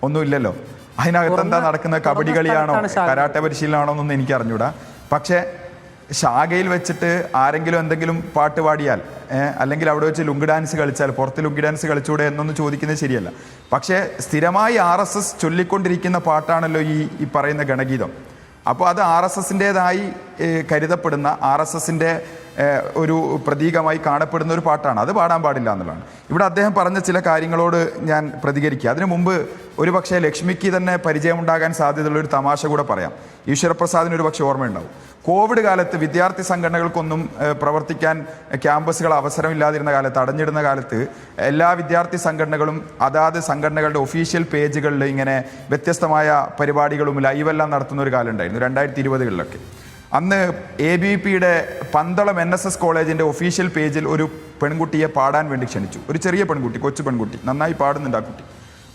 ഒന്നുമില്ലല്ലോ. അതിനകത്ത് എന്താ നടക്കുന്നത്? കബഡി കളിയാണോ, കരാട്ടെ പരിശീലനമാണോ എന്നൊന്നും എനിക്ക് അറിഞ്ഞൂടാ. പക്ഷേ ശാഖയിൽ വെച്ചിട്ട് ആരെങ്കിലും എന്തെങ്കിലും പാട്ട് പാടിയാൽ അല്ലെങ്കിൽ അവിടെ വെച്ച് ലുങ്ക് ഡാൻസ് കളിച്ചാൽ പുറത്ത് ലുങ്ക് ഡാൻസ് കളിച്ചൂടെ എന്നൊന്നും ചോദിക്കുന്നത് ശരിയല്ല. പക്ഷേ സ്ഥിരമായി RSS ചൊല്ലിക്കൊണ്ടിരിക്കുന്ന പാട്ടാണല്ലോ ഈ പറയുന്ന ഗണഗീതം. അപ്പോൾ അത് RSSൻ്റെതായി കരുതപ്പെടുന്ന, RSSൻ്റെ ഒരു പ്രതീകമായി കാണപ്പെടുന്ന ഒരു പാട്ടാണ്. അത് പാടാൻ പാടില്ല എന്നുള്ളതാണ്. ഇവിടെ അദ്ദേഹം പറഞ്ഞ ചില കാര്യങ്ങളോട് ഞാൻ പ്രതികരിക്കുക. അതിനു മുമ്പ് ഒരു പക്ഷേ ലക്ഷ്മിക്ക് തന്നെ പരിചയമുണ്ടാകാൻ സാധ്യതയുള്ള ഒരു തമാശ കൂടെ പറയാം. ഈശ്വരപ്രസാദിന് ഒരു പക്ഷേ ഓർമ്മയുണ്ടാവും. കോവിഡ് കാലത്ത് വിദ്യാർത്ഥി സംഘടനകൾക്കൊന്നും പ്രവർത്തിക്കാൻ ക്യാമ്പസുകൾ അവസരമില്ലാതിരുന്ന കാലത്ത്, അടഞ്ഞിടുന്ന കാലത്ത് എല്ലാ വിദ്യാർത്ഥി സംഘടനകളും അതാത് സംഘടനകളുടെ ഒഫീഷ്യൽ പേജുകളിൽ ഇങ്ങനെ വ്യത്യസ്തമായ പരിപാടികളും ലൈവെല്ലാം നടത്തുന്ന ഒരു കാലം ഉണ്ടായിരുന്നു 2020-കളിലൊക്കെ. അന്ന് ABVPയുടെ പന്തളം NSS കോളേജിൻ്റെ ഒഫീഷ്യൽ പേജിൽ ഒരു പെൺകുട്ടിയെ പാടാൻ വേണ്ടി ക്ഷണിച്ചു. ഒരു ചെറിയ പെൺകുട്ടി, കൊച്ചു പെൺകുട്ടി, നന്നായി പാടുന്നുണ്ട് ആ കുട്ടി.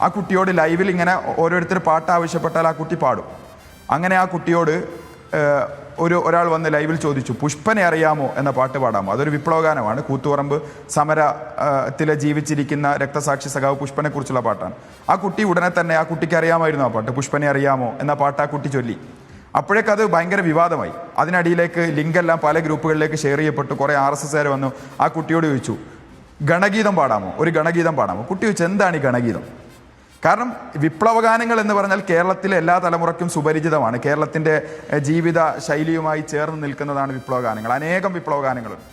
ആ കുട്ടിയോട് ലൈവിൽ ഇങ്ങനെ ഓരോരുത്തർ പാട്ട് ആവശ്യപ്പെട്ടാൽ ആ കുട്ടി പാടും. അങ്ങനെ ആ കുട്ടിയോട് ഒരാൾ വന്ന് ലൈവിൽ ചോദിച്ചു, പുഷ്പനെ അറിയാമോ എന്ന പാട്ട് പാടാമോ? അതൊരു വിപ്ലവഗാനമാണ്. കൂത്തുപറമ്പ് സമരത്തിലെ ജീവിച്ചിരിക്കുന്ന രക്തസാക്ഷി സഖാവ് പുഷ്പനെ കുറിച്ചുള്ള പാട്ടാണ്. ആ കുട്ടി ഉടനെ തന്നെ, ആ കുട്ടിക്ക് അറിയാമായിരുന്നു ആ പാട്ട്, പുഷ്പനെ അറിയാമോ എന്ന പാട്ട് ആ കുട്ടി ചൊല്ലി. അപ്പോഴേക്കത് ഭയങ്കര വിവാദമായി. അതിനടിയിലേക്ക് ലിങ്കെല്ലാം പല ഗ്രൂപ്പുകളിലേക്ക് ഷെയർ ചെയ്യപ്പെട്ടു. കുറേ RSSകാർ വന്നു ആ കുട്ടിയോട് ചോദിച്ചു, ഗണഗീതം പാടാമോ, ഒരു ഗണഗീതം പാടാമോ? കുട്ടി ചോദിച്ചു, എന്താണ് ഈ ഗണഗീതം? കാരണം വിപ്ലവഗാനങ്ങൾ എന്ന് പറഞ്ഞാൽ കേരളത്തിലെ എല്ലാ തലമുറയ്ക്കും സുപരിചിതമാണ്. കേരളത്തിൻ്റെ ജീവിത ശൈലിയുമായി ചേർന്ന് നിൽക്കുന്നതാണ് വിപ്ലവഗാനങ്ങൾ. അനേകം വിപ്ലവഗാനങ്ങളുണ്ട്.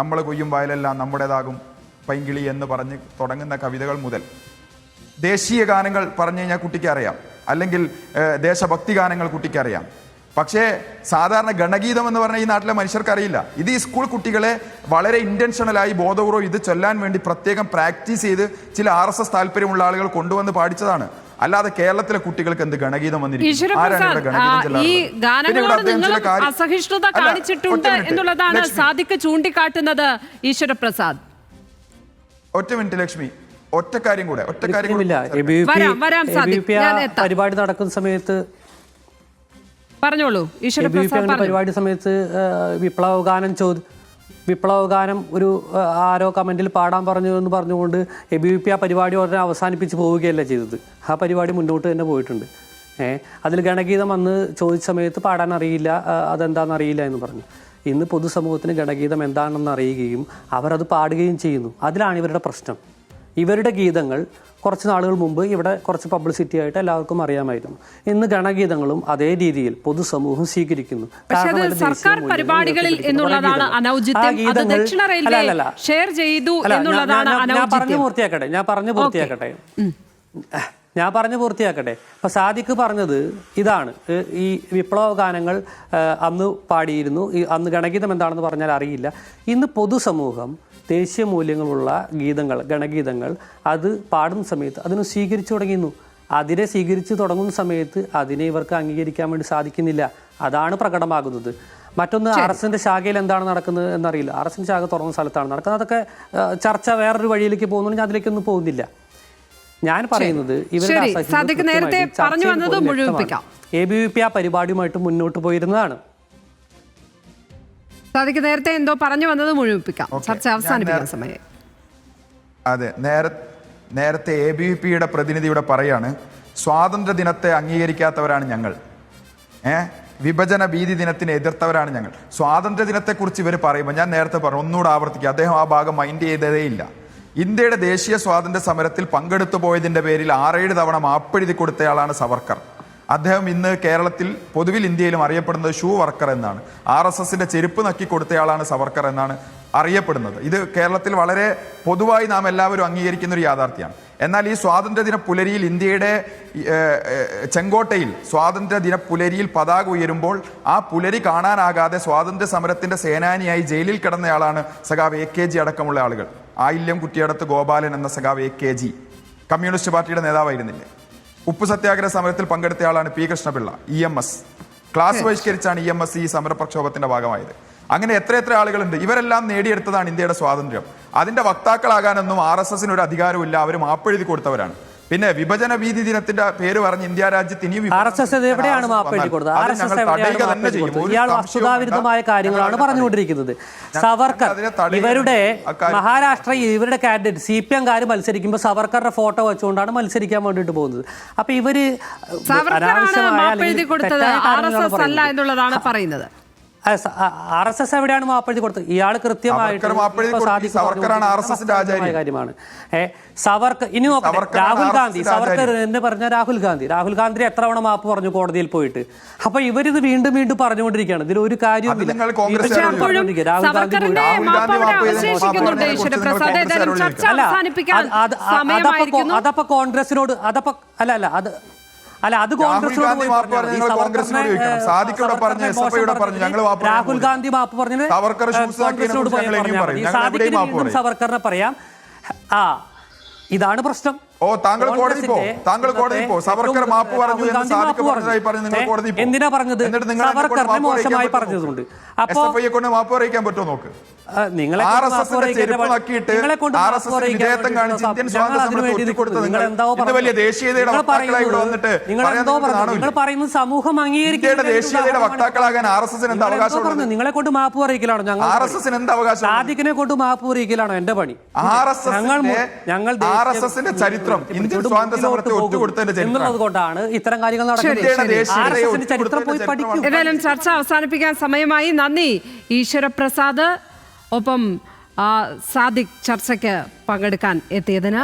നമ്മൾ കൊയ്യും വയലെല്ലാം നമ്മുടേതാകും പൈങ്കിളി എന്ന് പറഞ്ഞ് തുടങ്ങുന്ന കവിതകൾ മുതൽ ദേശീയ ഗാനങ്ങൾ പറഞ്ഞു കഴിഞ്ഞാൽ കുട്ടിക്ക് അറിയാം, അല്ലെങ്കിൽ ദേശഭക്തി ഗാനങ്ങൾ കുട്ടിക്ക് അറിയാം. പക്ഷേ സാധാരണ ഗണഗീതം എന്ന് പറഞ്ഞാൽ ഈ നാട്ടിലെ മനുഷ്യർക്ക് അറിയില്ല. ഇത് ഈ സ്കൂൾ കുട്ടികളെ വളരെ ഇന്റൻഷണലായി ബോധപൂർവ്വം ഇത് ചൊല്ലാൻ വേണ്ടി പ്രത്യേകം പ്രാക്ടീസ് ചെയ്ത് ചില RSS താല്പര്യമുള്ള ആളുകൾ കൊണ്ടുവന്ന് പാടിച്ചതാണ്. അല്ലാതെ കേരളത്തിലെ കുട്ടികൾക്ക് എന്ത് ഗണഗീതം വന്നിരിക്കും? അസഹിഷ്ണുത കാണിച്ചിട്ടുണ്ട് എന്നുള്ളതാണ് സാദിഖ് ചൂണ്ടിക്കാട്ടുന്നത്. ഈശ്വരപ്രസാദ്, ഒറ്റ മിനിറ്റ് ലക്ഷ്മി, ഒറ്റ കാര്യം കൂടെ പരിപാടി നടക്കുന്ന സമയത്ത് പറഞ്ഞോളൂ. പരിപാടി സമയത്ത് വിപ്ലവഗാനം ഒരു ആരോ കമന്റിൽ പാടാൻ പറഞ്ഞു എന്ന് പറഞ്ഞുകൊണ്ട് ABVP ആ പരിപാടി ഉടനെ അവസാനിപ്പിച്ച് പോവുകയല്ല ചെയ്തത്. ആ പരിപാടി മുന്നോട്ട് തന്നെ പോയിട്ടുണ്ട്. അതിൽ ഗണഗീതം അന്ന് ചോദിച്ച സമയത്ത് പാടാൻ അറിയില്ല, അതെന്താണെന്ന് അറിയില്ല എന്ന് പറഞ്ഞു. ഇന്ന് പൊതുസമൂഹത്തിന് ഗണഗീതം എന്താണെന്ന് അറിയുകയും അവരത് പാടുകയും ചെയ്യുന്നു. അതിലാണ് ഇവരുടെ പ്രശ്നം. ഇവരുടെ ഗീതങ്ങൾ കുറച്ച് നാളുകൾ മുമ്പ് ഇവിടെ കുറച്ച് പബ്ലിസിറ്റി ആയിട്ട് എല്ലാവർക്കും അറിയാമായിരുന്നു. ഇന്ന് ഗണഗീതങ്ങളും അതേ രീതിയിൽ പൊതുസമൂഹം സ്വീകരിക്കുന്നു. സർക്കാർ പരിപാടികളിൽ എന്നുള്ളതാണ് അനൗചിത്യം. ഞാൻ പറഞ്ഞു പൂർത്തിയാക്കട്ടെ. അപ്പൊ സാദിഖ് പറഞ്ഞത് ഇതാണ്, ഈ വിപ്ലവ ഗാനങ്ങൾ അന്ന് പാടിയിരുന്നു, അന്ന് ഗണഗീതം എന്താണെന്ന് പറഞ്ഞാൽ അറിയില്ല. ഇന്ന് പൊതുസമൂഹം ദേശീയ മൂല്യങ്ങളുള്ള ഗീതങ്ങൾ, ഗണഗീതങ്ങൾ അത് പാടുന്ന സമയത്ത് അതിന് സ്വീകരിച്ചു തുടങ്ങിയിരുന്നു. അതിനെ സ്വീകരിച്ച് തുടങ്ങുന്ന സമയത്ത് അതിനെ ഇവർക്ക് അംഗീകരിക്കാൻ വേണ്ടി സാധിക്കുന്നില്ല. അതാണ് പ്രകടമാകുന്നത്. മറ്റൊന്ന്, RSSന്റെ ശാഖയിൽ എന്താണ് നടക്കുന്നത് എന്നറിയില്ല. RSSന്റെ ശാഖ തുറന്ന സ്ഥലത്താണ് നടക്കുന്നത്. അതൊക്കെ ചർച്ച വേറൊരു വഴിയിലേക്ക് പോകുന്നു. ഞാൻ അതിലേക്കൊന്നും പോകുന്നില്ല. ഞാൻ പറയുന്നത് ABVP ആ പരിപാടിയുമായിട്ട് മുന്നോട്ട് പോയിരുന്നതാണ്. നേരത്തെ എന്തോ പറഞ്ഞു വന്നത് മുഴുമിപ്പിക്കാം. ചർച്ച അവസാനിപ്പിക്കാൻ സമയം. അതെ, നേരത്തെ ABVPയുടെ പ്രതിനിധി ഇവിടെ പറയാണ്, സ്വാതന്ത്ര്യ ദിനത്തെ അംഗീകരിക്കാത്തവരാണ് ഞങ്ങൾ, വിഭജന ഭീതി ദിനത്തിനെ എതിർത്തവരാണ് ഞങ്ങൾ. സ്വാതന്ത്ര്യ ദിനത്തെക്കുറിച്ച് ഇവർ പറയുമ്പോൾ ഞാൻ നേരത്തെ പറഞ്ഞു, ഒന്നുകൂടെ ആവർത്തിക്കുക, അദ്ദേഹം ആ ഭാഗം മൈൻഡ് ചെയ്തതേയില്ല. ഇന്ത്യയുടെ ദേശീയ സ്വാതന്ത്ര്യ സമരത്തിൽ പങ്കെടുത്തു പോയതിൻ്റെ പേരിൽ 6-7 തവണ മാപ്പെഴുതി കൊടുത്തയാളാണ് സവർക്കർ. അദ്ദേഹം ഇന്ന് കേരളത്തിൽ പൊതുവിൽ ഇന്ത്യയിലും അറിയപ്പെടുന്നത് ഷൂ വർക്കർ എന്നാണ്. RSSന്റെ ചെരുപ്പ് നക്കി കൊടുത്തയാളാണ് സവർക്കർ എന്നാണ് അറിയപ്പെടുന്നത്. ഇത് കേരളത്തിൽ വളരെ പൊതുവായി നാം എല്ലാവരും അംഗീകരിക്കുന്ന ഒരു യാഥാർത്ഥ്യമാണ്. എന്നാൽ ഈ സ്വാതന്ത്ര്യദിന പുലരിയിൽ ഇന്ത്യയുടെ ചെങ്കോട്ടയിൽ സ്വാതന്ത്ര്യദിന പുലരിയിൽ പതാക ഉയരുമ്പോൾ ആ പുലരി കാണാനാകാതെ സ്വാതന്ത്ര്യ സമരത്തിന്റെ സേനാനിയായി ജയിലിൽ കിടന്നയാളാണ് സഖാവ് AKG അടക്കമുള്ള ആളുകൾ. ആയില്യം കുറ്റിയടത്ത് ഗോപാലൻ എന്ന സഖാവ് AKG കമ്മ്യൂണിസ്റ്റ് പാർട്ടിയുടെ നേതാവായിരുന്നില്ലേ? ഉപ്പു സത്യാഗ്രഹ സമരത്തിൽ പങ്കെടുത്തയാളാണ് P Krishnapillai. EMS class ബഹിഷ്കരിച്ചാണ് EMS ഈ സമരപ്രക്ഷോഭത്തിന്റെ ഭാഗമായത്. അങ്ങനെ എത്ര ആളുകളുണ്ട്. ഇവരെല്ലാം നേടിയെടുത്തതാണ് ഇന്ത്യയുടെ സ്വാതന്ത്ര്യം. അതിന്റെ വക്താക്കളാകാനൊന്നും RSSന് ഒരു അധികാരമില്ല. അവർ മാപ്പെഴുതി കൊടുത്തവരാണ്. പിന്നെ വിഭജന ഭീതി ദിനത്തിന്റെ പേര് പറഞ്ഞ് ഇന്ത്യ രാജ്യത്ത് ഇനിയും RSS എവിടെയാണ് മാപ്പ് എഴുതി കൊടുത്തത്? RSS എവിടെയാണ് മാപ്പ് എഴുതി കൊടുത്തത്? ഇയാൾ വസ്തുതാവിരുദ്ധമായ കാര്യങ്ങളാണ് പറഞ്ഞുകൊണ്ടിരിക്കുന്നത്. സവർക്കർ ഇവരുടെ മഹാരാഷ്ട്ര ഇവരുടെ കാൻഡിഡേറ്റ് CPM കാര് മത്സരിക്കുമ്പോൾ സവർക്കറുടെ ഫോട്ടോ വെച്ചുകൊണ്ടാണ് മത്സരിക്കാൻ വേണ്ടിയിട്ട് പോകുന്നത്. അപ്പൊ ഇവര് എന്നുള്ളതാണ് പറയുന്നത്. RSS എവിടെയാണ് മാപ്പെഴുതി കൊടുത്തത്? ഇയാൾ കൃത്യമായിട്ട് കാര്യമാണ്. സവർക്കർ ഇനി നോക്കട്ടെ, രാഹുൽ ഗാന്ധി സവർക്കർ എന്ന് പറഞ്ഞ രാഹുൽ ഗാന്ധി എത്ര തവണ മാപ്പ് പറഞ്ഞു കോടതിയിൽ പോയിട്ട്? അപ്പൊ ഇവരിത് വീണ്ടും വീണ്ടും പറഞ്ഞുകൊണ്ടിരിക്കുകയാണ്. ഇതിൽ ഒരു കാര്യവും അതപ്പോ കോൺഗ്രസിനോട് അത് രാഹുൽ ഗാന്ധി മാപ്പ് പറഞ്ഞത് സവർക്കറിനെ പറയാം. ഇതാണ് പ്രശ്നം. എന്തിനാ പറഞ്ഞത്? സവർക്കറിനെ മോശമായി പറഞ്ഞതുകൊണ്ട്. അപ്പൊ മാപ്പ് പറയിക്കാൻ പറ്റുമോ നോക്ക്. നിങ്ങളെ കൊണ്ട് നിങ്ങൾ പറയുന്നത് സമൂഹം അംഗീകരിക്കുന്നു. നിങ്ങളെ കൊണ്ട് മാപ്പ് പറയിക്കലാണോ? സാദിഖിനെ കൊണ്ട് മാപ്പ് പറയിക്കലാണോ എന്റെ പണി? ഞങ്ങൾ ചരിത്രം എന്നുള്ളത് കൊണ്ടാണ് ഇത്തരം കാര്യങ്ങൾ നടക്കുന്നത്. ചരിത്രം പോയി പഠിക്കും. ഏതായാലും ചർച്ച അവസാനിപ്പിക്കാൻ സമയമായി. നന്ദി ഈശ്വരപ്രസാദ്, ഒപ്പം സാദിഖ് ചർച്ചയ്ക്ക് പങ്കെടുക്കാൻ എത്തിയതിന്.